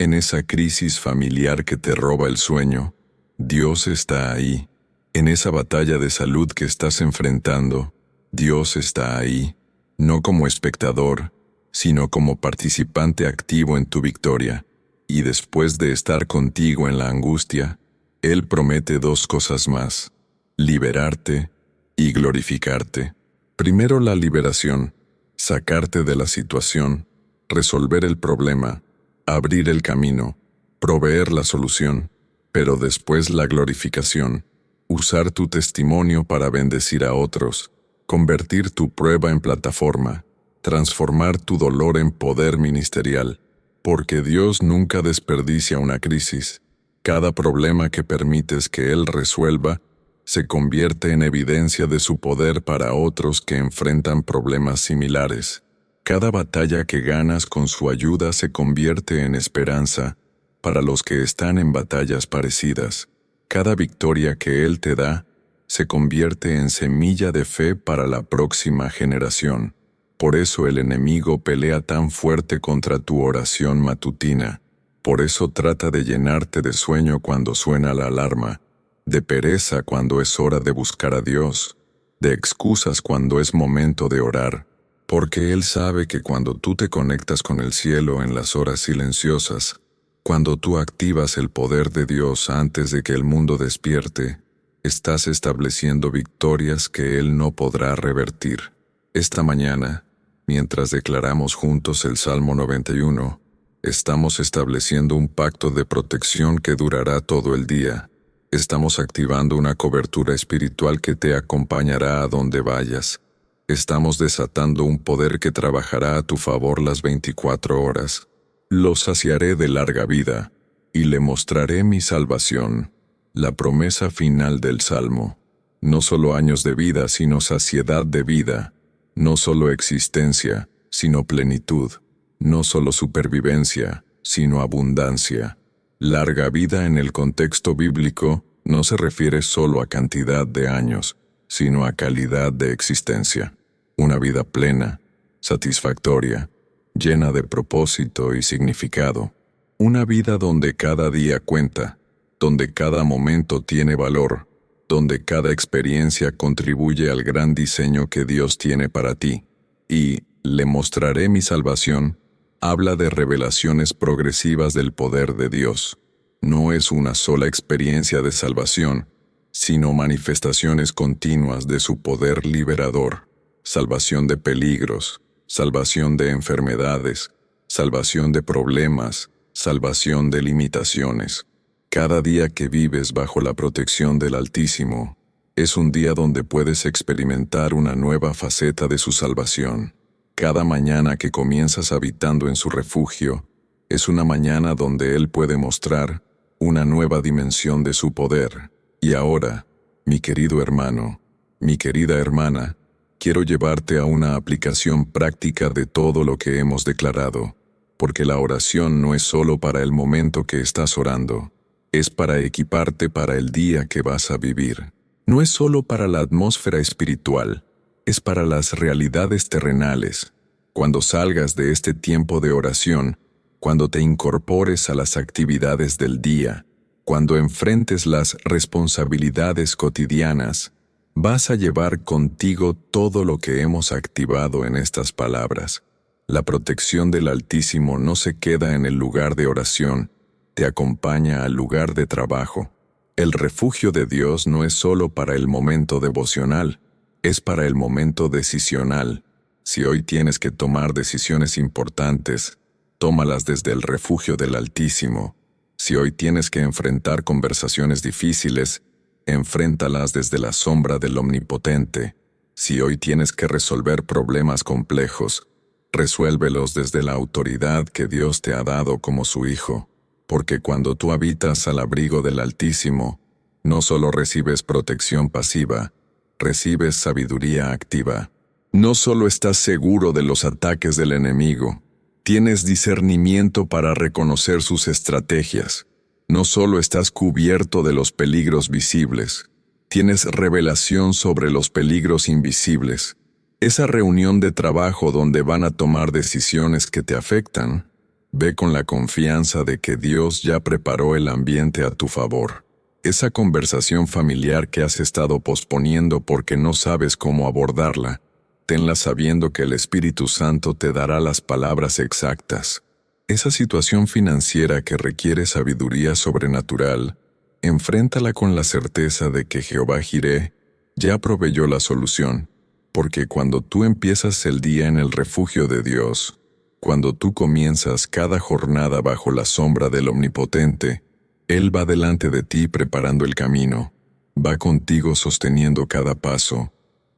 En esa crisis familiar que te roba el sueño, Dios está ahí. En esa batalla de salud que estás enfrentando, Dios está ahí, no como espectador, sino como participante activo en tu victoria. Y después de estar contigo en la angustia, Él promete dos cosas más: liberarte y glorificarte. Primero la liberación, sacarte de la situación, resolver el problema, abrir el camino, proveer la solución, pero después la glorificación, usar tu testimonio para bendecir a otros, convertir tu prueba en plataforma, transformar tu dolor en poder ministerial, porque Dios nunca desperdicia una crisis. Cada problema que permites que Él resuelva se convierte en evidencia de su poder para otros que enfrentan problemas similares. Cada batalla que ganas con su ayuda se convierte en esperanza para los que están en batallas parecidas. Cada victoria que Él te da se convierte en semilla de fe para la próxima generación. Por eso el enemigo pelea tan fuerte contra tu oración matutina. Por eso trata de llenarte de sueño cuando suena la alarma, de pereza cuando es hora de buscar a Dios, de excusas cuando es momento de orar, porque Él sabe que cuando tú te conectas con el cielo en las horas silenciosas, cuando tú activas el poder de Dios antes de que el mundo despierte, estás estableciendo victorias que Él no podrá revertir. Esta mañana, mientras declaramos juntos el Salmo 91, estamos estableciendo un pacto de protección que durará todo el día. Estamos activando una cobertura espiritual que te acompañará a donde vayas. Estamos desatando un poder que trabajará a tu favor las 24 horas. Lo saciaré de larga vida, y le mostraré mi salvación. La promesa final del Salmo. No solo años de vida, sino saciedad de vida. No solo existencia, sino plenitud. No solo supervivencia, sino abundancia. Larga vida en el contexto bíblico no se refiere solo a cantidad de años, sino a calidad de existencia. Una vida plena, satisfactoria, llena de propósito y significado. Una vida donde cada día cuenta, donde cada momento tiene valor, donde cada experiencia contribuye al gran diseño que Dios tiene para ti. Y le mostraré mi salvación. Habla de revelaciones progresivas del poder de Dios. No es una sola experiencia de salvación, sino manifestaciones continuas de su poder liberador. Salvación de peligros, salvación de enfermedades, salvación de problemas, salvación de limitaciones. Cada día que vives bajo la protección del Altísimo es un día donde puedes experimentar una nueva faceta de su salvación. Cada mañana que comienzas habitando en su refugio es una mañana donde Él puede mostrar una nueva dimensión de su poder. Y ahora, mi querido hermano, mi querida hermana, quiero llevarte a una aplicación práctica de todo lo que hemos declarado, porque la oración no es solo para el momento que estás orando, es para equiparte para el día que vas a vivir. No es solo para la atmósfera espiritual, es para las realidades terrenales. Cuando salgas de este tiempo de oración, cuando te incorpores a las actividades del día, cuando enfrentes las responsabilidades cotidianas, vas a llevar contigo todo lo que hemos activado en estas palabras. La protección del Altísimo no se queda en el lugar de oración, te acompaña al lugar de trabajo. El refugio de Dios no es solo para el momento devocional, es para el momento decisional. Si hoy tienes que tomar decisiones importantes, tómalas desde el refugio del Altísimo. Si hoy tienes que enfrentar conversaciones difíciles, enfréntalas desde la sombra del Omnipotente. Si hoy tienes que resolver problemas complejos, resuélvelos desde la autoridad que Dios te ha dado como su Hijo. Porque cuando tú habitas al abrigo del Altísimo, no solo recibes protección pasiva, recibes sabiduría activa. No solo estás seguro de los ataques del enemigo, tienes discernimiento para reconocer sus estrategias. No solo estás cubierto de los peligros visibles, tienes revelación sobre los peligros invisibles. Esa reunión de trabajo donde van a tomar decisiones que te afectan, Ve con la confianza de que Dios ya preparó el ambiente a tu favor. Esa conversación familiar que has estado posponiendo porque no sabes cómo abordarla, tenla sabiendo que el Espíritu Santo te dará las palabras exactas. Esa situación financiera que requiere sabiduría sobrenatural, enfréntala con la certeza de que Jehová Jireh ya proveyó la solución, porque cuando tú empiezas el día en el refugio de Dios, cuando tú comienzas cada jornada bajo la sombra del Omnipotente, Él va delante de ti preparando el camino, va contigo sosteniendo cada paso,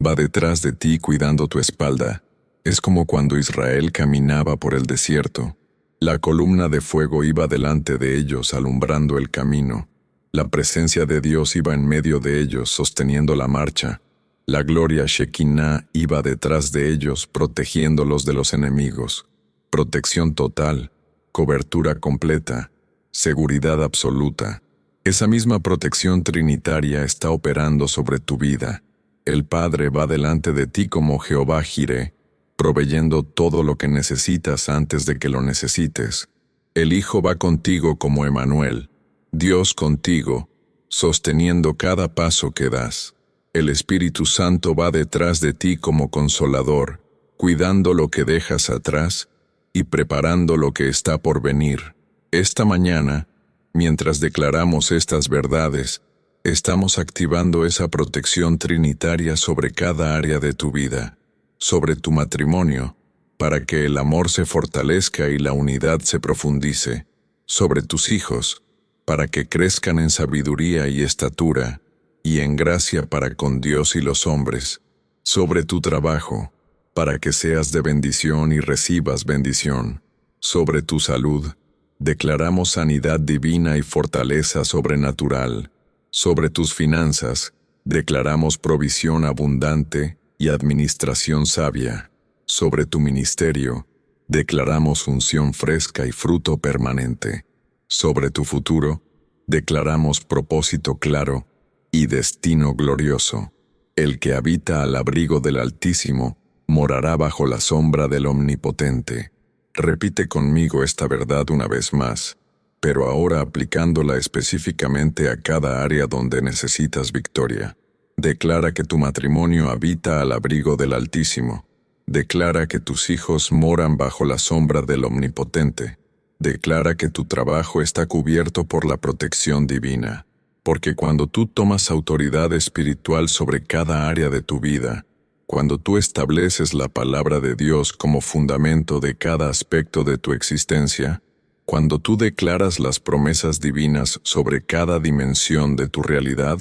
va detrás de ti cuidando tu espalda. Es como cuando Israel caminaba por el desierto. La columna de fuego iba delante de ellos alumbrando el camino. La presencia de Dios iba en medio de ellos sosteniendo la marcha. La gloria Shekinah iba detrás de ellos protegiéndolos de los enemigos. Protección total, cobertura completa, seguridad absoluta. Esa misma protección trinitaria está operando sobre tu vida. El Padre va delante de ti como Jehová Jireh, proveyendo todo lo que necesitas antes de que lo necesites. El Hijo va contigo como Emmanuel, Dios contigo, sosteniendo cada paso que das. El Espíritu Santo va detrás de ti como Consolador, cuidando lo que dejas atrás y preparando lo que está por venir. Esta mañana, mientras declaramos estas verdades, estamos activando esa protección trinitaria sobre cada área de tu vida, sobre tu matrimonio, para que el amor se fortalezca y la unidad se profundice, sobre tus hijos, para que crezcan en sabiduría y estatura, y en gracia para con Dios y los hombres, sobre tu trabajo, para que seas de bendición y recibas bendición, sobre tu salud, declaramos sanidad divina y fortaleza sobrenatural, sobre tus finanzas, declaramos provisión abundante y administración sabia, sobre tu ministerio, declaramos unción fresca y fruto permanente, sobre tu futuro, declaramos propósito claro y destino glorioso. El que habita al abrigo del Altísimo morará bajo la sombra del Omnipotente. Repite conmigo esta verdad una vez más, pero ahora aplicándola específicamente a cada área donde necesitas victoria. Declara que tu matrimonio habita al abrigo del Altísimo. Declara que tus hijos moran bajo la sombra del Omnipotente. Declara que tu trabajo está cubierto por la protección divina. Porque cuando tú tomas autoridad espiritual sobre cada área de tu vida, cuando tú estableces la palabra de Dios como fundamento de cada aspecto de tu existencia, cuando tú declaras las promesas divinas sobre cada dimensión de tu realidad,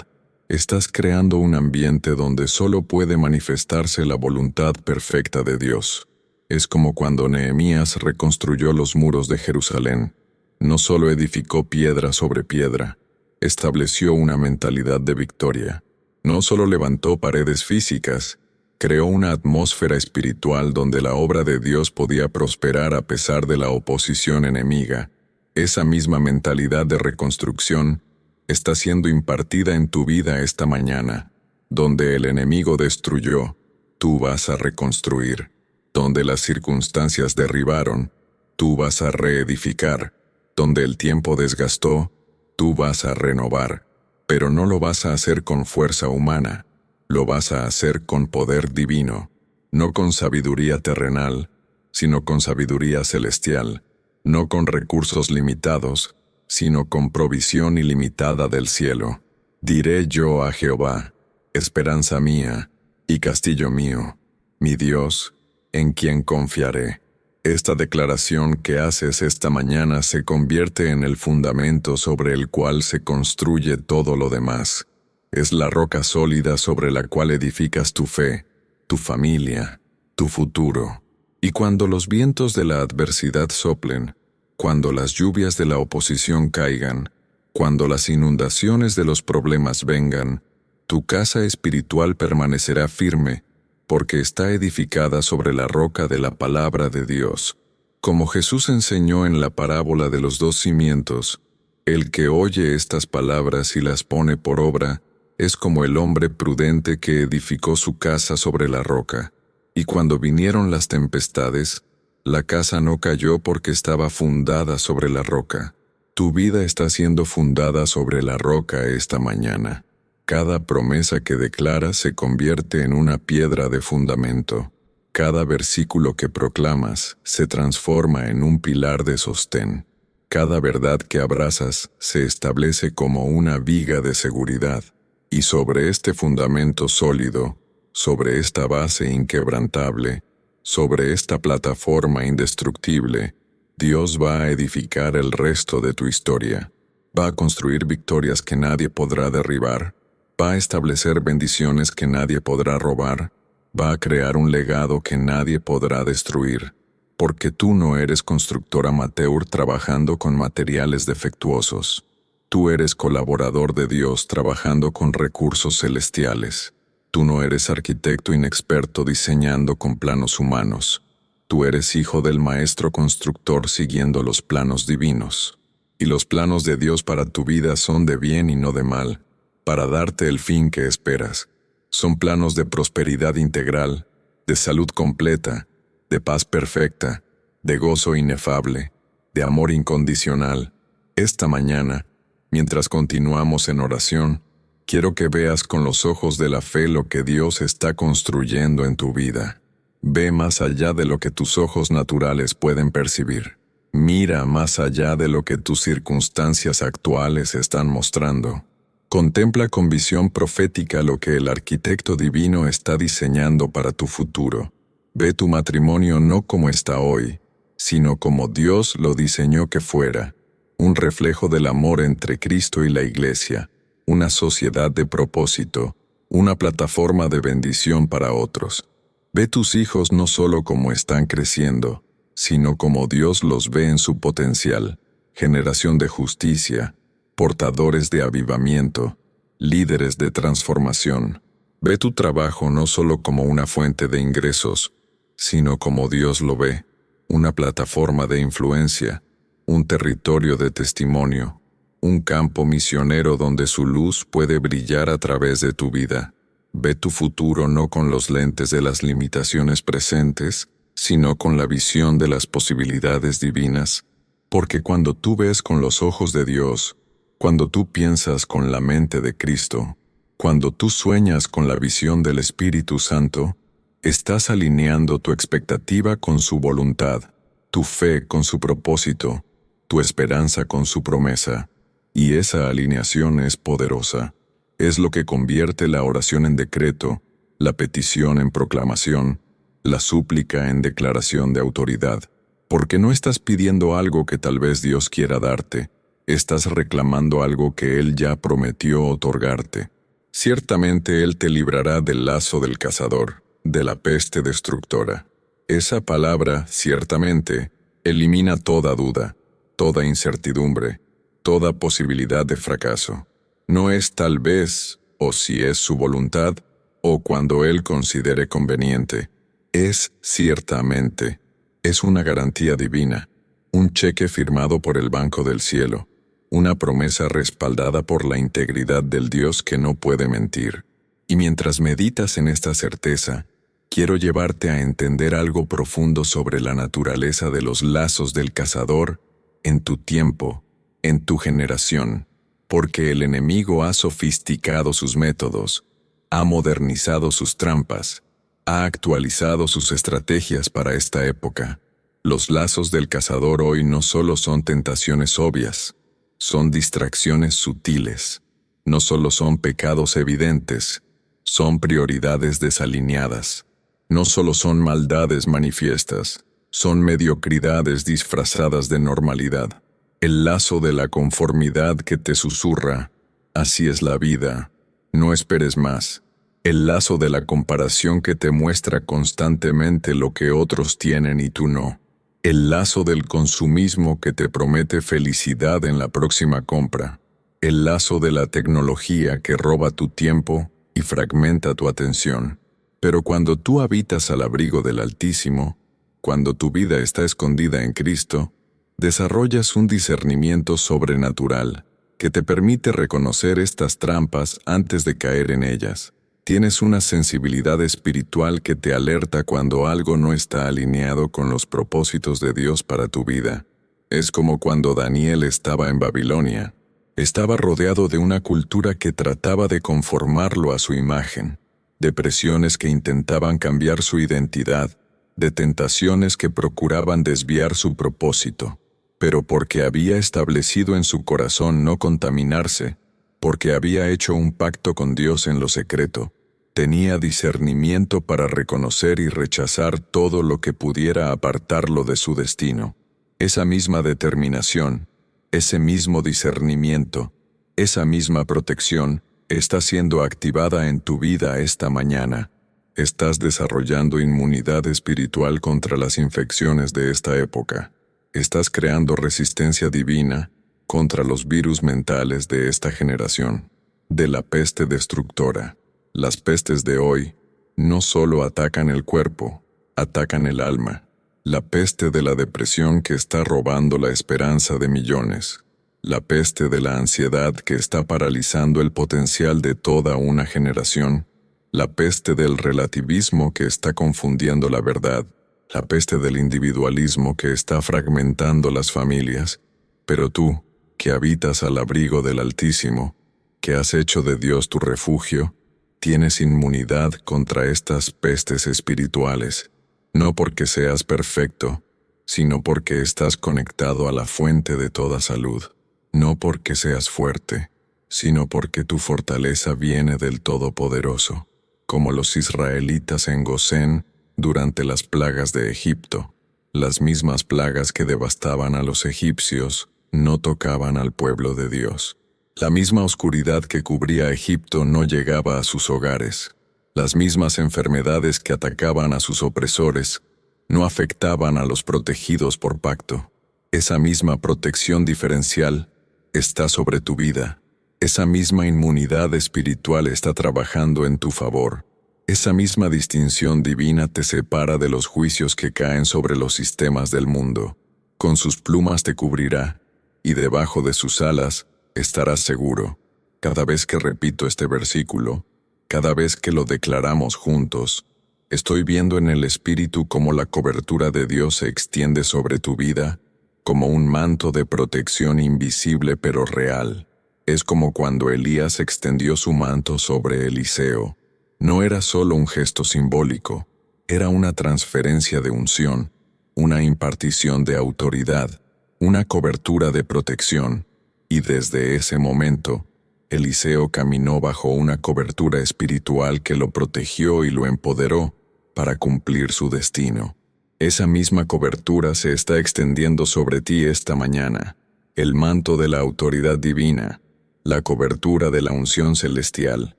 estás creando un ambiente donde solo puede manifestarse la voluntad perfecta de Dios. Es como cuando Nehemías reconstruyó los muros de Jerusalén. No solo edificó piedra sobre piedra, estableció una mentalidad de victoria. No solo levantó paredes físicas, creó una atmósfera espiritual donde la obra de Dios podía prosperar a pesar de la oposición enemiga. Esa misma mentalidad de reconstrucción está siendo impartida en tu vida esta mañana. Donde el enemigo destruyó, tú vas a reconstruir. Donde las circunstancias derribaron, tú vas a reedificar. Donde el tiempo desgastó, tú vas a renovar. Pero no lo vas a hacer con fuerza humana. Lo vas a hacer con poder divino, no con sabiduría terrenal, sino con sabiduría celestial, no con recursos limitados, sino con provisión ilimitada del cielo. Diré yo a Jehová, esperanza mía y castillo mío, mi Dios, en quien confiaré. Esta declaración que haces esta mañana se convierte en el fundamento sobre el cual se construye todo lo demás. Es la roca sólida sobre la cual edificas tu fe, tu familia, tu futuro. Y cuando los vientos de la adversidad soplen, cuando las lluvias de la oposición caigan, cuando las inundaciones de los problemas vengan, tu casa espiritual permanecerá firme, porque está edificada sobre la roca de la palabra de Dios. Como Jesús enseñó en la parábola de los 2 cimientos, el que oye estas palabras y las pone por obra, es como el hombre prudente que edificó su casa sobre la roca. Y cuando vinieron las tempestades, La casa no cayó porque estaba fundada sobre la roca. Tu vida está siendo fundada sobre la roca esta mañana. Cada promesa que declaras se convierte en una piedra de fundamento. Cada versículo que proclamas se transforma en un pilar de sostén. Cada verdad que abrazas se establece como una viga de seguridad. Y sobre este fundamento sólido, sobre esta base inquebrantable, sobre esta plataforma indestructible, Dios va a edificar el resto de tu historia. Va a construir victorias que nadie podrá derribar. Va a establecer bendiciones que nadie podrá robar. Va a crear un legado que nadie podrá destruir. Porque tú no eres constructor amateur trabajando con materiales defectuosos. Tú eres colaborador de Dios trabajando con recursos celestiales. Tú no eres arquitecto inexperto diseñando con planos humanos. Tú eres hijo del maestro constructor siguiendo los planos divinos. Y los planos de Dios para tu vida son de bien y no de mal, para darte el fin que esperas. Son planos de prosperidad integral, de salud completa, de paz perfecta, de gozo inefable, de amor incondicional. Esta mañana, mientras continuamos en oración, quiero que veas con los ojos de la fe lo que Dios está construyendo en tu vida. Ve más allá de lo que tus ojos naturales pueden percibir. Mira más allá de lo que tus circunstancias actuales están mostrando. Contempla con visión profética lo que el arquitecto divino está diseñando para tu futuro. Ve tu matrimonio no como está hoy, sino como Dios lo diseñó que fuera, un reflejo del amor entre Cristo y la Iglesia, una sociedad de propósito, una plataforma de bendición para otros. Ve tus hijos no solo como están creciendo, sino como Dios los ve en su potencial, generación de justicia, portadores de avivamiento, líderes de transformación. Ve tu trabajo no solo como una fuente de ingresos, sino como Dios lo ve, una plataforma de influencia, un territorio de testimonio, un campo misionero donde su luz puede brillar a través de tu vida. Ve tu futuro no con los lentes de las limitaciones presentes, sino con la visión de las posibilidades divinas, porque cuando tú ves con los ojos de Dios, cuando tú piensas con la mente de Cristo, cuando tú sueñas con la visión del Espíritu Santo, estás alineando tu expectativa con su voluntad, tu fe con su propósito, tu esperanza con su promesa, y esa alineación es poderosa. Es lo que convierte la oración en decreto, la petición en proclamación, la súplica en declaración de autoridad. Porque no estás pidiendo algo que tal vez Dios quiera darte, estás reclamando algo que Él ya prometió otorgarte. Ciertamente Él te librará del lazo del cazador, de la peste destructora. Esa palabra, ciertamente, elimina toda duda, toda incertidumbre, toda posibilidad de fracaso. No es tal vez, o si es su voluntad, o cuando Él considere conveniente. Es ciertamente. Es una garantía divina, un cheque firmado por el Banco del Cielo, una promesa respaldada por la integridad del Dios que no puede mentir. Y mientras meditas en esta certeza, quiero llevarte a entender algo profundo sobre la naturaleza de los lazos del cazador en tu tiempo, en tu generación, porque el enemigo ha sofisticado sus métodos, ha modernizado sus trampas, ha actualizado sus estrategias para esta época. Los lazos del cazador hoy no solo son tentaciones obvias, son distracciones sutiles. No solo son pecados evidentes, son prioridades desalineadas. No solo son maldades manifiestas, son mediocridades disfrazadas de normalidad. El lazo de la conformidad que te susurra, así es la vida, no esperes más. El lazo de la comparación que te muestra constantemente lo que otros tienen y tú no. El lazo del consumismo que te promete felicidad en la próxima compra. El lazo de la tecnología que roba tu tiempo y fragmenta tu atención. Pero cuando tú habitas al abrigo del Altísimo, cuando tu vida está escondida en Cristo, desarrollas un discernimiento sobrenatural que te permite reconocer estas trampas antes de caer en ellas. Tienes una sensibilidad espiritual que te alerta cuando algo no está alineado con los propósitos de Dios para tu vida. Es como cuando Daniel estaba en Babilonia. Estaba rodeado de una cultura que trataba de conformarlo a su imagen, de presiones que intentaban cambiar su identidad, de tentaciones que procuraban desviar su propósito. Pero porque había establecido en su corazón no contaminarse, porque había hecho un pacto con Dios en lo secreto, tenía discernimiento para reconocer y rechazar todo lo que pudiera apartarlo de su destino. Esa misma determinación, ese mismo discernimiento, esa misma protección está siendo activada en tu vida esta mañana. Estás desarrollando inmunidad espiritual contra las infecciones de esta época. Estás creando resistencia divina contra los virus mentales de esta generación, de la peste destructora. Las pestes de hoy no solo atacan el cuerpo, atacan el alma. La peste de la depresión que está robando la esperanza de millones. La peste de la ansiedad que está paralizando el potencial de toda una generación. La peste del relativismo que está confundiendo la verdad. La peste del individualismo que está fragmentando las familias. Pero tú, que habitas al abrigo del Altísimo, que has hecho de Dios tu refugio, tienes inmunidad contra estas pestes espirituales, no porque seas perfecto, sino porque estás conectado a la fuente de toda salud, no porque seas fuerte, sino porque tu fortaleza viene del Todopoderoso, como los israelitas en Gosén durante las plagas de Egipto. Las mismas plagas que devastaban a los egipcios no tocaban al pueblo de Dios. La misma oscuridad que cubría a Egipto no llegaba a sus hogares. Las mismas enfermedades que atacaban a sus opresores no afectaban a los protegidos por pacto. Esa misma protección diferencial está sobre tu vida. Esa misma inmunidad espiritual está trabajando en tu favor. Esa misma distinción divina te separa de los juicios que caen sobre los sistemas del mundo. Con sus plumas te cubrirá, y debajo de sus alas estarás seguro. Cada vez que repito este versículo, cada vez que lo declaramos juntos, estoy viendo en el Espíritu cómo la cobertura de Dios se extiende sobre tu vida, como un manto de protección invisible pero real. Es como cuando Elías extendió su manto sobre Eliseo. No era solo un gesto simbólico, era una transferencia de unción, una impartición de autoridad, una cobertura de protección, y desde ese momento, Eliseo caminó bajo una cobertura espiritual que lo protegió y lo empoderó para cumplir su destino. Esa misma cobertura se está extendiendo sobre ti esta mañana, el manto de la autoridad divina, la cobertura de la unción celestial,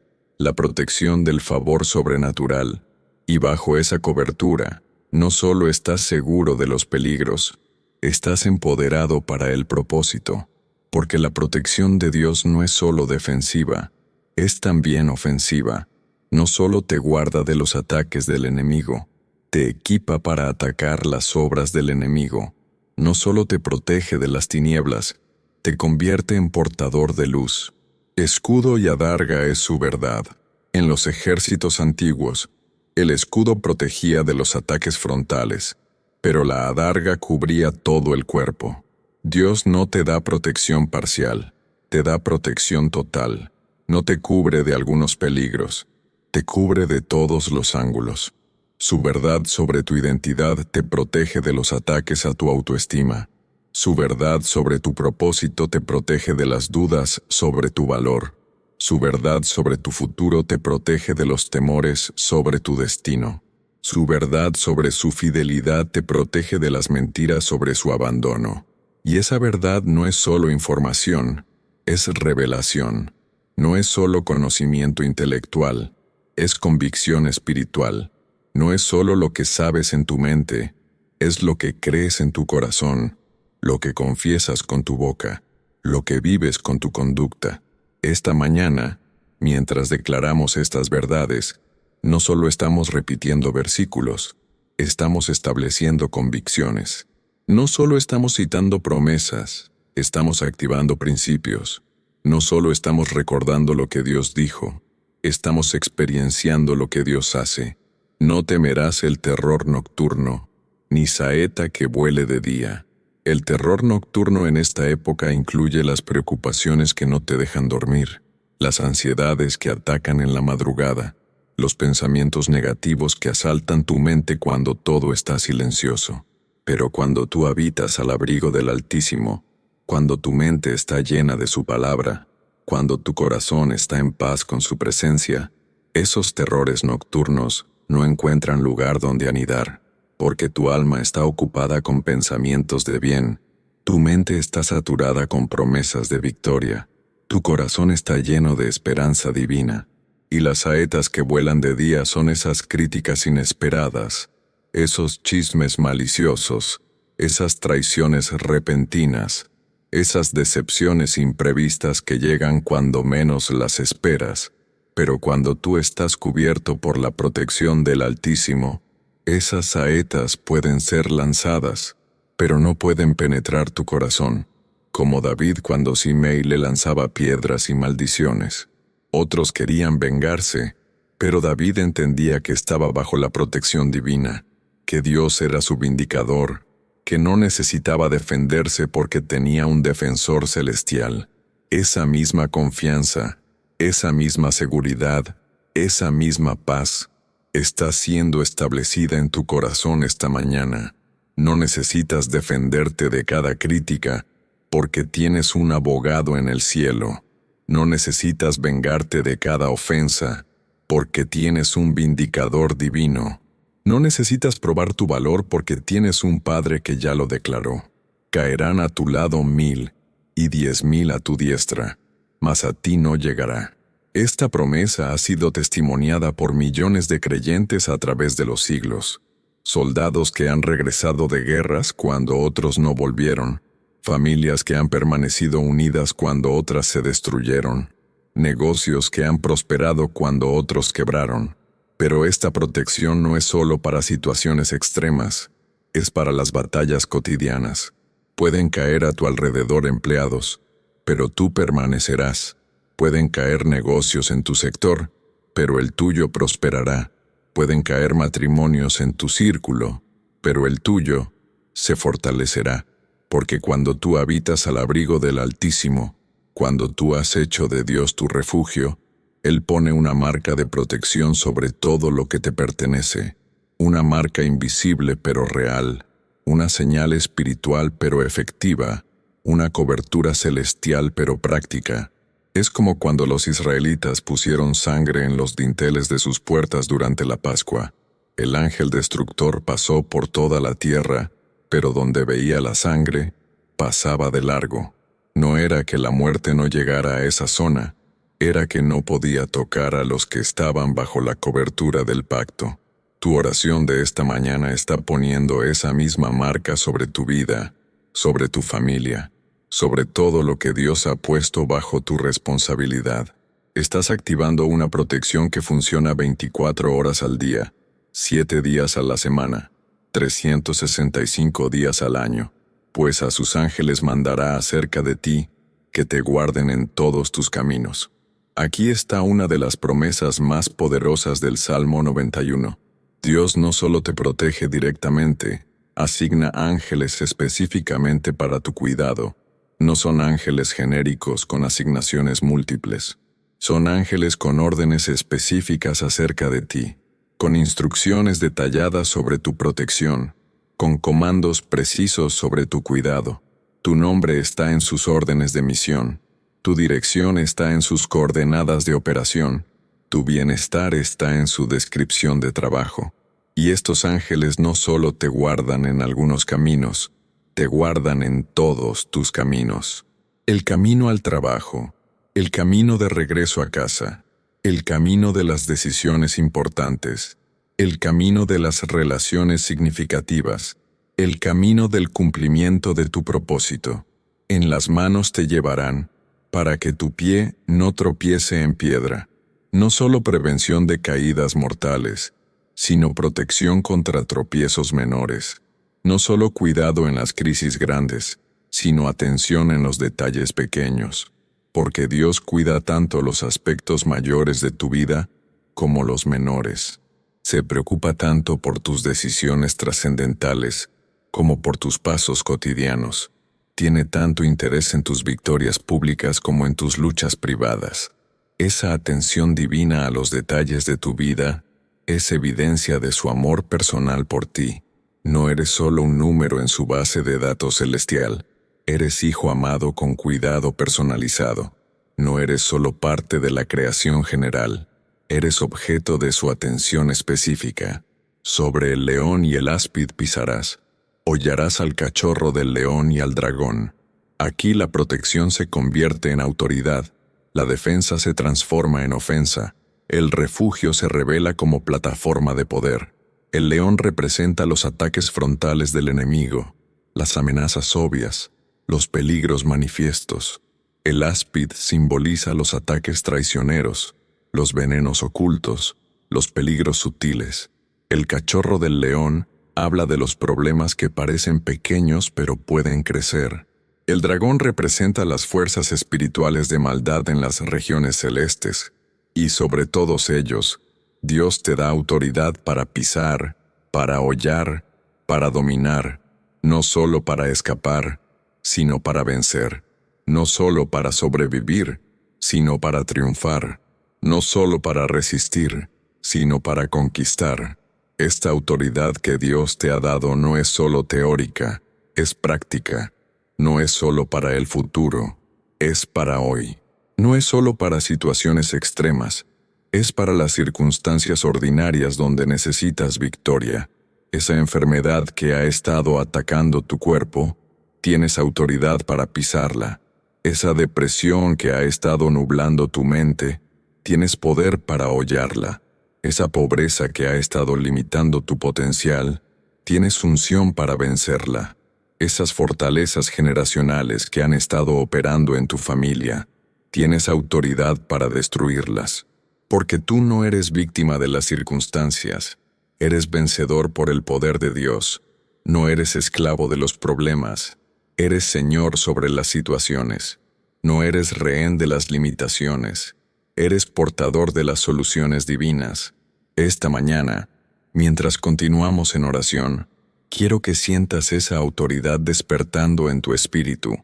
la protección del favor sobrenatural, y bajo esa cobertura, no solo estás seguro de los peligros, estás empoderado para el propósito, porque la protección de Dios no es solo defensiva, es también ofensiva. No solo te guarda de los ataques del enemigo, te equipa para atacar las obras del enemigo. No solo te protege de las tinieblas, te convierte en portador de luz. Escudo y adarga es su verdad. En los ejércitos antiguos, el escudo protegía de los ataques frontales, pero la adarga cubría todo el cuerpo. Dios no te da protección parcial, te da protección total. No te cubre de algunos peligros, te cubre de todos los ángulos. Su verdad sobre tu identidad te protege de los ataques a tu autoestima. Su verdad sobre tu propósito te protege de las dudas sobre tu valor. Su verdad sobre tu futuro te protege de los temores sobre tu destino. Su verdad sobre su fidelidad te protege de las mentiras sobre su abandono. Y esa verdad no es solo información, es revelación. No es solo conocimiento intelectual, es convicción espiritual. No es solo lo que sabes en tu mente, es lo que crees en tu corazón, lo que confiesas con tu boca, lo que vives con tu conducta. Esta mañana, mientras declaramos estas verdades, no solo estamos repitiendo versículos, estamos estableciendo convicciones. No solo estamos citando promesas, estamos activando principios. No solo estamos recordando lo que Dios dijo, Estamos experienciando lo que Dios hace. No temerás el terror nocturno, ni saeta que vuele de día. El terror nocturno en esta época incluye las preocupaciones que no te dejan dormir, las ansiedades que atacan en la madrugada, los pensamientos negativos que asaltan tu mente cuando todo está silencioso. Pero cuando tú habitas al abrigo del Altísimo, cuando tu mente está llena de su palabra, cuando tu corazón está en paz con su presencia, esos terrores nocturnos no encuentran lugar donde anidar, porque tu alma está ocupada con pensamientos de bien, tu mente está saturada con promesas de victoria, tu corazón está lleno de esperanza divina, y las saetas que vuelan de día son esas críticas inesperadas, esos chismes maliciosos, esas traiciones repentinas, esas decepciones imprevistas que llegan cuando menos las esperas. Pero cuando tú estás cubierto por la protección del Altísimo, esas saetas pueden ser lanzadas, pero no pueden penetrar tu corazón, como David cuando Simei le lanzaba piedras y maldiciones. Otros querían vengarse, pero David entendía que estaba bajo la protección divina, que Dios era su vindicador, que no necesitaba defenderse porque tenía un defensor celestial. Esa misma confianza, esa misma seguridad, esa misma paz, está siendo establecida en tu corazón esta mañana. No necesitas defenderte de cada crítica, porque tienes un abogado en el cielo. No necesitas vengarte de cada ofensa, porque tienes un vindicador divino. No necesitas probar tu valor porque tienes un Padre que ya lo declaró. Caerán a tu lado 1000 y 10,000 a tu diestra, mas a ti no llegará. Esta promesa ha sido testimoniada por millones de creyentes a través de los siglos. Soldados que han regresado de guerras cuando otros no volvieron. Familias que han permanecido unidas cuando otras se destruyeron. Negocios que han prosperado cuando otros quebraron. Pero esta protección no es solo para situaciones extremas, es para las batallas cotidianas. Pueden caer a tu alrededor empleados, pero tú permanecerás. Pueden caer negocios en tu sector, pero el tuyo prosperará. Pueden caer matrimonios en tu círculo, pero el tuyo se fortalecerá. Porque cuando tú habitas al abrigo del Altísimo, cuando tú has hecho de Dios tu refugio, Él pone una marca de protección sobre todo lo que te pertenece, una marca invisible pero real, una señal espiritual pero efectiva, una cobertura celestial pero práctica. Es como cuando los israelitas pusieron sangre en los dinteles de sus puertas durante la Pascua. El ángel destructor pasó por toda la tierra, pero donde veía la sangre, pasaba de largo. No era que la muerte no llegara a esa zona, era que no podía tocar a los que estaban bajo la cobertura del pacto. Tu oración de esta mañana está poniendo esa misma marca sobre tu vida, sobre tu familia, sobre todo lo que Dios ha puesto bajo tu responsabilidad. Estás activando una protección que funciona 24 horas al día, 7 días a la semana, 365 días al año, pues a sus ángeles mandará acerca de ti, que te guarden en todos tus caminos. Aquí está una de las promesas más poderosas del Salmo 91. Dios no solo te protege directamente, asigna ángeles específicamente para tu cuidado. No son ángeles genéricos con asignaciones múltiples. Son ángeles con órdenes específicas acerca de ti, con instrucciones detalladas sobre tu protección, con comandos precisos sobre tu cuidado. Tu nombre está en sus órdenes de misión. Tu dirección está en sus coordenadas de operación. Tu bienestar está en su descripción de trabajo. Y estos ángeles no solo te guardan en algunos caminos, te guardan en todos tus caminos. El camino al trabajo, el camino de regreso a casa, el camino de las decisiones importantes, el camino de las relaciones significativas, el camino del cumplimiento de tu propósito. En las manos te llevarán, para que tu pie no tropiece en piedra. No solo prevención de caídas mortales, sino protección contra tropiezos menores. No solo cuidado en las crisis grandes, sino atención en los detalles pequeños. porque Dios cuida tanto los aspectos mayores de tu vida como los menores. Se preocupa tanto por tus decisiones trascendentales como por tus pasos cotidianos. Tiene tanto interés en tus victorias públicas como en tus luchas privadas. Esa atención divina a los detalles de tu vida es evidencia de su amor personal por ti. No eres solo un número en su base de datos celestial. Eres hijo amado con cuidado personalizado. No eres solo parte de la creación general. Eres objeto de su atención específica. Sobre el león y el áspid pisarás. Hollarás al cachorro del león y al dragón. Aquí la protección se convierte en autoridad. La defensa se transforma en ofensa. El refugio se revela como plataforma de poder. El león representa los ataques frontales del enemigo, las amenazas obvias, los peligros manifiestos. El áspid simboliza los ataques traicioneros, los venenos ocultos, los peligros sutiles. El cachorro del león habla de los problemas que parecen pequeños pero pueden crecer. El dragón representa las fuerzas espirituales de maldad en las regiones celestes, y sobre todos ellos, Dios te da autoridad para pisar, para hollar, para dominar, no solo para escapar, sino para vencer, no solo para sobrevivir, sino para triunfar, no solo para resistir, sino para conquistar. Esta autoridad que Dios te ha dado no es solo teórica, es práctica. No es solo para el futuro, es para hoy. No es solo para situaciones extremas, es para las circunstancias ordinarias donde necesitas victoria. Esa enfermedad que ha estado atacando tu cuerpo, tienes autoridad para pisarla. Esa depresión que ha estado nublando tu mente, tienes poder para hollarla. Esa pobreza que ha estado limitando tu potencial, tienes unción para vencerla. Esas fortalezas generacionales que han estado operando en tu familia, tienes autoridad para destruirlas. Porque tú no eres víctima de las circunstancias, eres vencedor por el poder de Dios. No eres esclavo de los problemas, eres señor sobre las situaciones. No eres rehén de las limitaciones, eres portador de las soluciones divinas. Esta mañana, mientras continuamos en oración, quiero que sientas esa autoridad despertando en tu espíritu.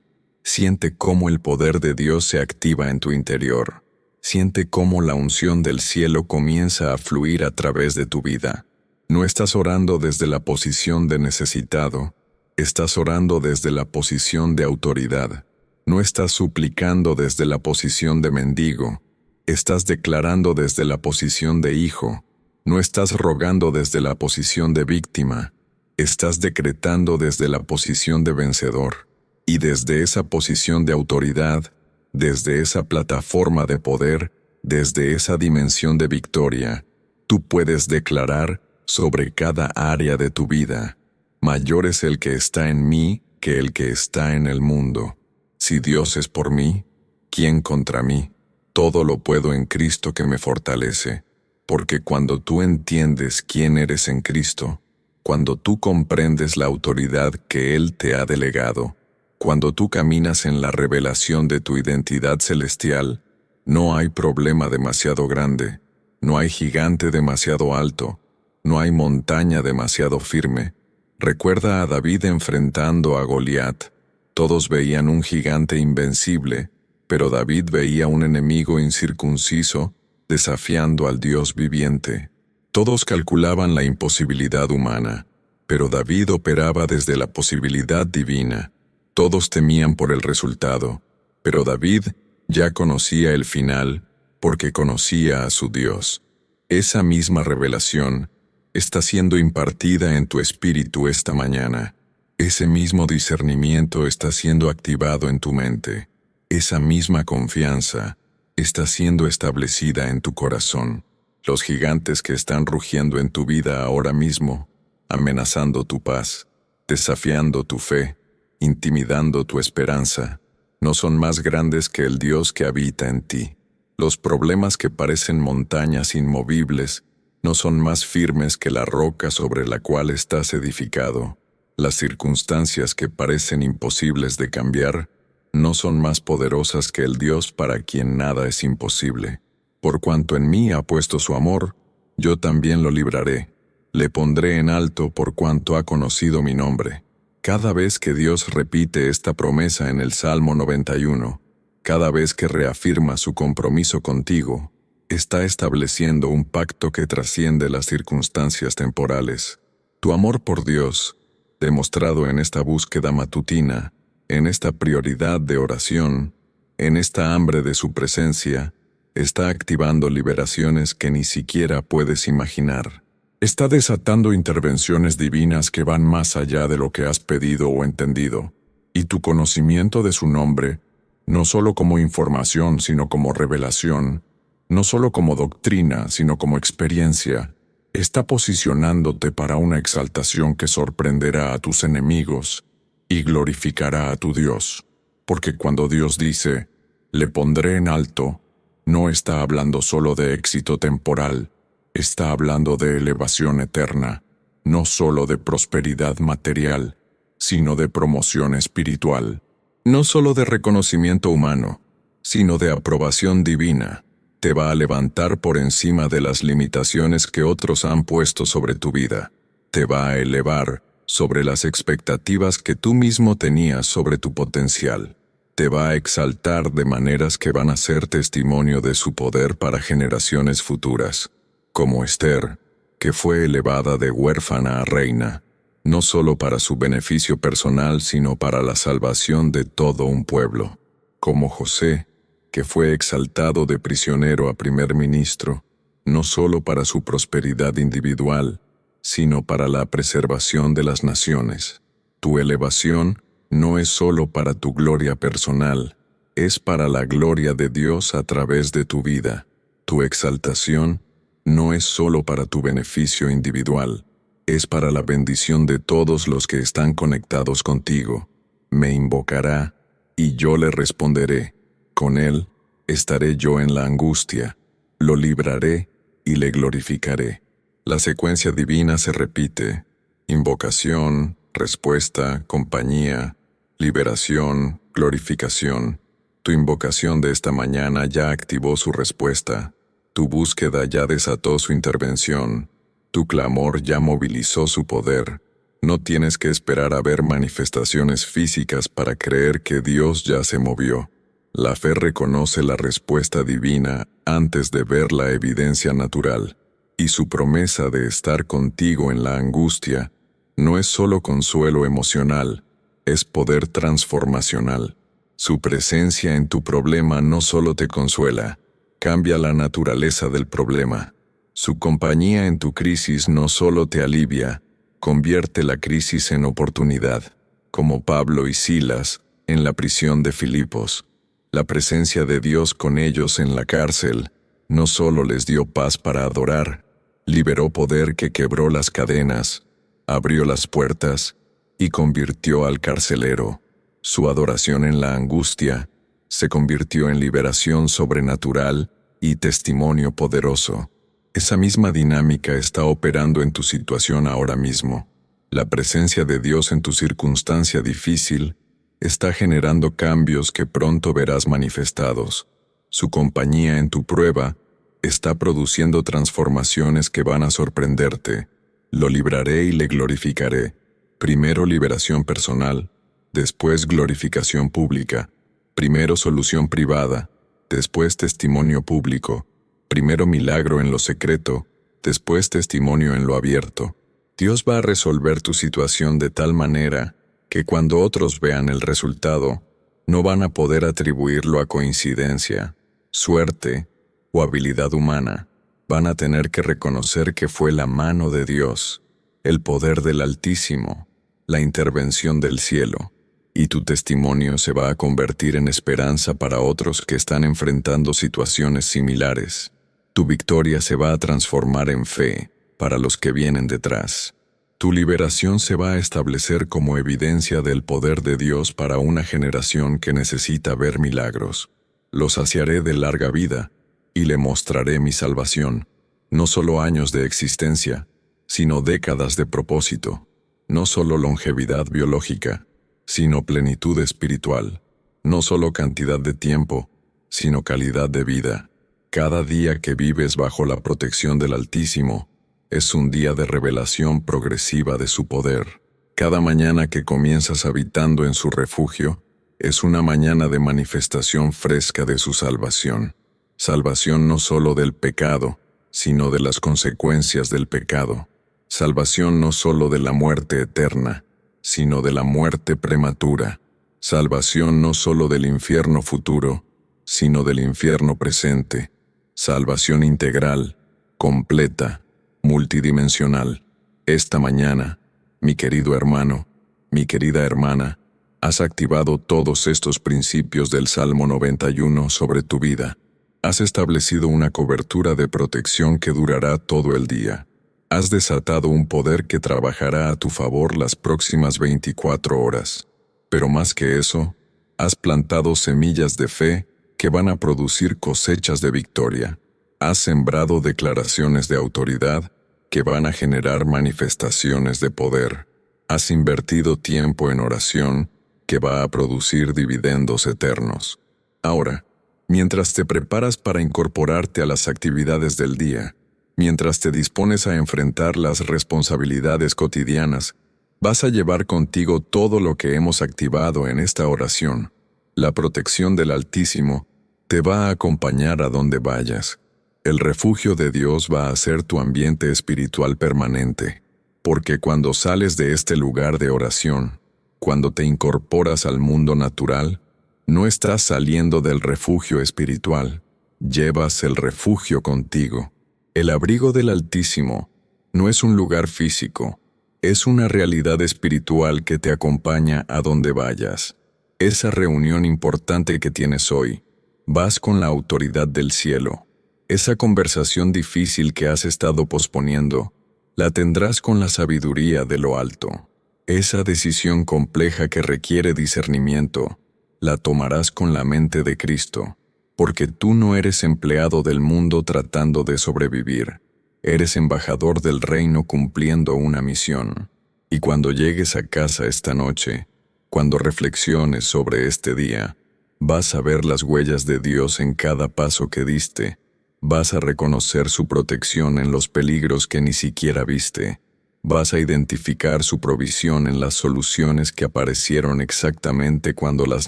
Siente cómo el poder de Dios se activa en tu interior. Siente cómo la unción del cielo comienza a fluir a través de tu vida. No estás orando desde la posición de necesitado, estás orando desde la posición de autoridad. No estás suplicando desde la posición de mendigo, estás declarando desde la posición de hijo. No estás rogando desde la posición de víctima, estás decretando desde la posición de vencedor. Y desde esa posición de autoridad, desde esa plataforma de poder, desde esa dimensión de victoria, tú puedes declarar sobre cada área de tu vida: mayor es el que está en mí que el que está en el mundo. Si Dios es por mí, ¿quién contra mí? Todo lo puedo en Cristo que me fortalece. Porque cuando tú entiendes quién eres en Cristo, cuando tú comprendes la autoridad que Él te ha delegado, cuando tú caminas en la revelación de tu identidad celestial, no hay problema demasiado grande, no hay gigante demasiado alto, no hay montaña demasiado firme. Recuerda a David enfrentando a Goliat. Todos veían un gigante invencible, pero David veía un enemigo incircunciso desafiando al Dios viviente. Todos calculaban la imposibilidad humana, pero David operaba desde la posibilidad divina. Todos temían por el resultado, pero David ya conocía el final porque conocía a su Dios. Esa misma revelación está siendo impartida en tu espíritu esta mañana. Ese mismo discernimiento está siendo activado en tu mente. Esa misma confianza está siendo establecida en tu corazón. Los gigantes que están rugiendo en tu vida ahora mismo, amenazando tu paz, desafiando tu fe, intimidando tu esperanza, no son más grandes que el Dios que habita en ti. Los problemas que parecen montañas inmovibles no son más firmes que la roca sobre la cual estás edificado. Las circunstancias que parecen imposibles de cambiar no son más poderosas que el Dios para quien nada es imposible. Por cuanto en mí ha puesto su amor, yo también lo libraré. Le pondré en alto por cuanto ha conocido mi nombre. Cada vez que Dios repite esta promesa en el Salmo 91, cada vez que reafirma su compromiso contigo, está estableciendo un pacto que trasciende las circunstancias temporales. Tu amor por Dios, demostrado en esta búsqueda matutina, en esta prioridad de oración, en esta hambre de su presencia, está activando liberaciones que ni siquiera puedes imaginar. Está desatando intervenciones divinas que van más allá de lo que has pedido o entendido, y tu conocimiento de su nombre, no solo como información sino como revelación, no solo como doctrina sino como experiencia, está posicionándote para una exaltación que sorprenderá a tus enemigos y glorificará a tu Dios. Porque cuando Dios dice, le pondré en alto, no está hablando solo de éxito temporal, está hablando de elevación eterna, no solo de prosperidad material, sino de promoción espiritual. No solo de reconocimiento humano, sino de aprobación divina. Te va a levantar por encima de las limitaciones que otros han puesto sobre tu vida. Te va a elevar sobre las expectativas que tú mismo tenías sobre tu potencial. Te va a exaltar de maneras que van a ser testimonio de su poder para generaciones futuras. Como Esther, que fue elevada de huérfana a reina, no solo para su beneficio personal, sino para la salvación de todo un pueblo. Como José, que fue exaltado de prisionero a primer ministro, no solo para su prosperidad individual, sino para la preservación de las naciones. Tu elevación no es solo para tu gloria personal, es para la gloria de Dios a través de tu vida. Tu exaltación no es solo para tu beneficio individual, es para la bendición de todos los que están conectados contigo. Me invocará, y yo le responderé. Con él estaré yo en la angustia. Lo libraré y le glorificaré. La secuencia divina se repite: invocación, respuesta, compañía, liberación, glorificación. Tu invocación de esta mañana ya activó su respuesta. Tu búsqueda ya desató su intervención. Tu clamor ya movilizó su poder. No tienes que esperar a ver manifestaciones físicas para creer que Dios ya se movió. La fe reconoce la respuesta divina antes de ver la evidencia natural. Y su promesa de estar contigo en la angustia no es solo consuelo emocional, es poder transformacional. Su presencia en tu problema no solo te consuela, cambia la naturaleza del problema. Su compañía en tu crisis no solo te alivia, convierte la crisis en oportunidad, como Pablo y Silas en la prisión de Filipos. La presencia de Dios con ellos en la cárcel no solo les dio paz para adorar, liberó poder que quebró las cadenas, abrió las puertas y convirtió al carcelero. Su adoración en la angustia se convirtió en liberación sobrenatural y testimonio poderoso. Esa misma dinámica está operando en tu situación ahora mismo. La presencia de Dios en tu circunstancia difícil está generando cambios que pronto verás manifestados. Su compañía en tu prueba está produciendo transformaciones que van a sorprenderte. Lo libraré y le glorificaré. Primero liberación personal, después glorificación pública. Primero solución privada, después testimonio público. Primero milagro en lo secreto, después testimonio en lo abierto. Dios va a resolver tu situación de tal manera que cuando otros vean el resultado, no van a poder atribuirlo a coincidencia, suerte o habilidad humana. Van a tener que reconocer que fue la mano de Dios, el poder del Altísimo, la intervención del cielo, y tu testimonio se va a convertir en esperanza para otros que están enfrentando situaciones similares. Tu victoria se va a transformar en fe para los que vienen detrás. Tu liberación se va a establecer como evidencia del poder de Dios para una generación que necesita ver milagros. Lo saciaré de larga vida y le mostraré mi salvación. No solo años de existencia, sino décadas de propósito. No solo longevidad biológica, sino plenitud espiritual. No solo cantidad de tiempo, sino calidad de vida. Cada día que vives bajo la protección del Altísimo es un día de revelación progresiva de su poder. Cada mañana que comienzas habitando en su refugio es una mañana de manifestación fresca de su salvación. Salvación no solo del pecado, sino de las consecuencias del pecado. Salvación no solo de la muerte eterna, sino de la muerte prematura. Salvación no solo del infierno futuro, sino del infierno presente. Salvación integral, completa, multidimensional. Esta mañana, mi querido hermano, mi querida hermana, has activado todos estos principios del Salmo 91 sobre tu vida. Has establecido una cobertura de protección que durará todo el día. Has desatado un poder que trabajará a tu favor las próximas 24 horas. Pero más que eso, has plantado semillas de fe que van a producir cosechas de victoria. Has sembrado declaraciones de autoridad que van a generar manifestaciones de poder. Has invertido tiempo en oración que va a producir dividendos eternos. Ahora, mientras te preparas para incorporarte a las actividades del día, mientras te dispones a enfrentar las responsabilidades cotidianas, vas a llevar contigo todo lo que hemos activado en esta oración. La protección del Altísimo te va a acompañar a donde vayas. El refugio de Dios va a ser tu ambiente espiritual permanente, porque cuando sales de este lugar de oración, cuando te incorporas al mundo natural, no estás saliendo del refugio espiritual, llevas el refugio contigo. El abrigo del Altísimo no es un lugar físico, es una realidad espiritual que te acompaña a donde vayas. Esa reunión importante que tienes hoy, vas con la autoridad del cielo. Esa conversación difícil que has estado posponiendo, la tendrás con la sabiduría de lo alto. Esa decisión compleja que requiere discernimiento, la tomarás con la mente de Cristo, porque tú no eres empleado del mundo tratando de sobrevivir. Eres embajador del reino cumpliendo una misión. Y cuando llegues a casa esta noche, cuando reflexiones sobre este día, vas a ver las huellas de Dios en cada paso que diste. Vas a reconocer su protección en los peligros que ni siquiera viste. Vas a identificar su provisión en las soluciones que aparecieron exactamente cuando las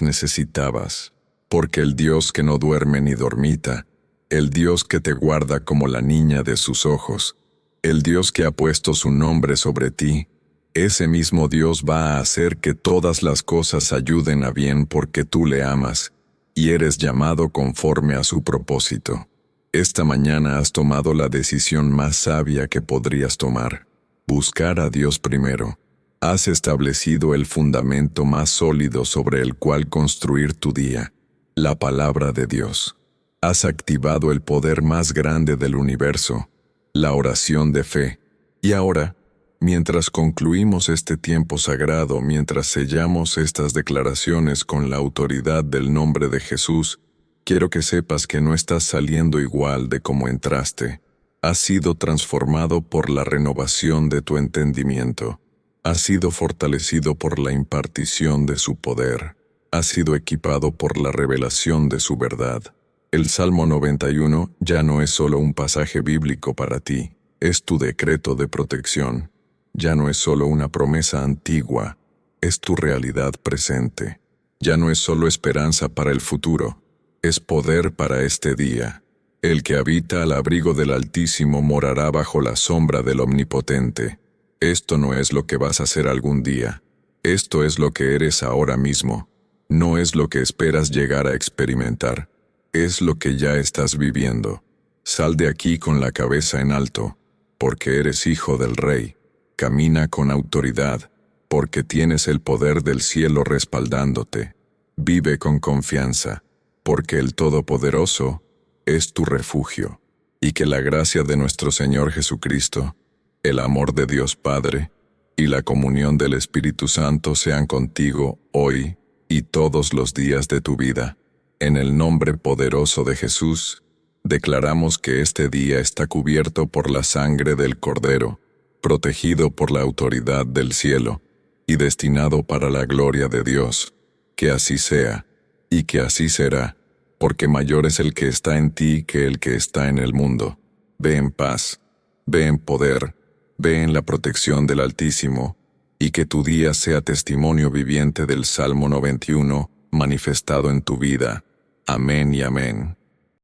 necesitabas. Porque el Dios que no duerme ni dormita, el Dios que te guarda como la niña de sus ojos, el Dios que ha puesto su nombre sobre ti, ese mismo Dios va a hacer que todas las cosas ayuden a bien porque tú le amas y eres llamado conforme a su propósito. Esta mañana has tomado la decisión más sabia que podrías tomar. Buscar a Dios primero. Has establecido el fundamento más sólido sobre el cual construir tu día, la palabra de Dios. Has activado el poder más grande del universo, la oración de fe. Y ahora, mientras concluimos este tiempo sagrado, mientras sellamos estas declaraciones con la autoridad del nombre de Jesús, quiero que sepas que no estás saliendo igual de como entraste. Has sido transformado por la renovación de tu entendimiento. Has sido fortalecido por la impartición de su poder. Has sido equipado por la revelación de su verdad. El Salmo 91 ya no es solo un pasaje bíblico para ti, es tu decreto de protección. Ya no es solo una promesa antigua, es tu realidad presente. Ya no es solo esperanza para el futuro, es poder para este día. El que habita al abrigo del Altísimo morará bajo la sombra del Omnipotente. Esto no es lo que vas a hacer algún día. Esto es lo que eres ahora mismo. No es lo que esperas llegar a experimentar. Es lo que ya estás viviendo. Sal de aquí con la cabeza en alto, porque eres hijo del Rey. Camina con autoridad, porque tienes el poder del cielo respaldándote. Vive con confianza, porque el Todopoderoso es tu refugio, y que la gracia de nuestro Señor Jesucristo, el amor de Dios Padre y la comunión del Espíritu Santo sean contigo hoy y todos los días de tu vida. En el nombre poderoso de Jesús, declaramos que este día está cubierto por la sangre del Cordero, protegido por la autoridad del cielo y destinado para la gloria de Dios. Que así sea, y que así será, porque mayor es el que está en ti que el que está en el mundo. Ve en paz, ve en poder, ve en la protección del Altísimo, y que tu día sea testimonio viviente del Salmo 91 manifestado en tu vida. Amén y amén.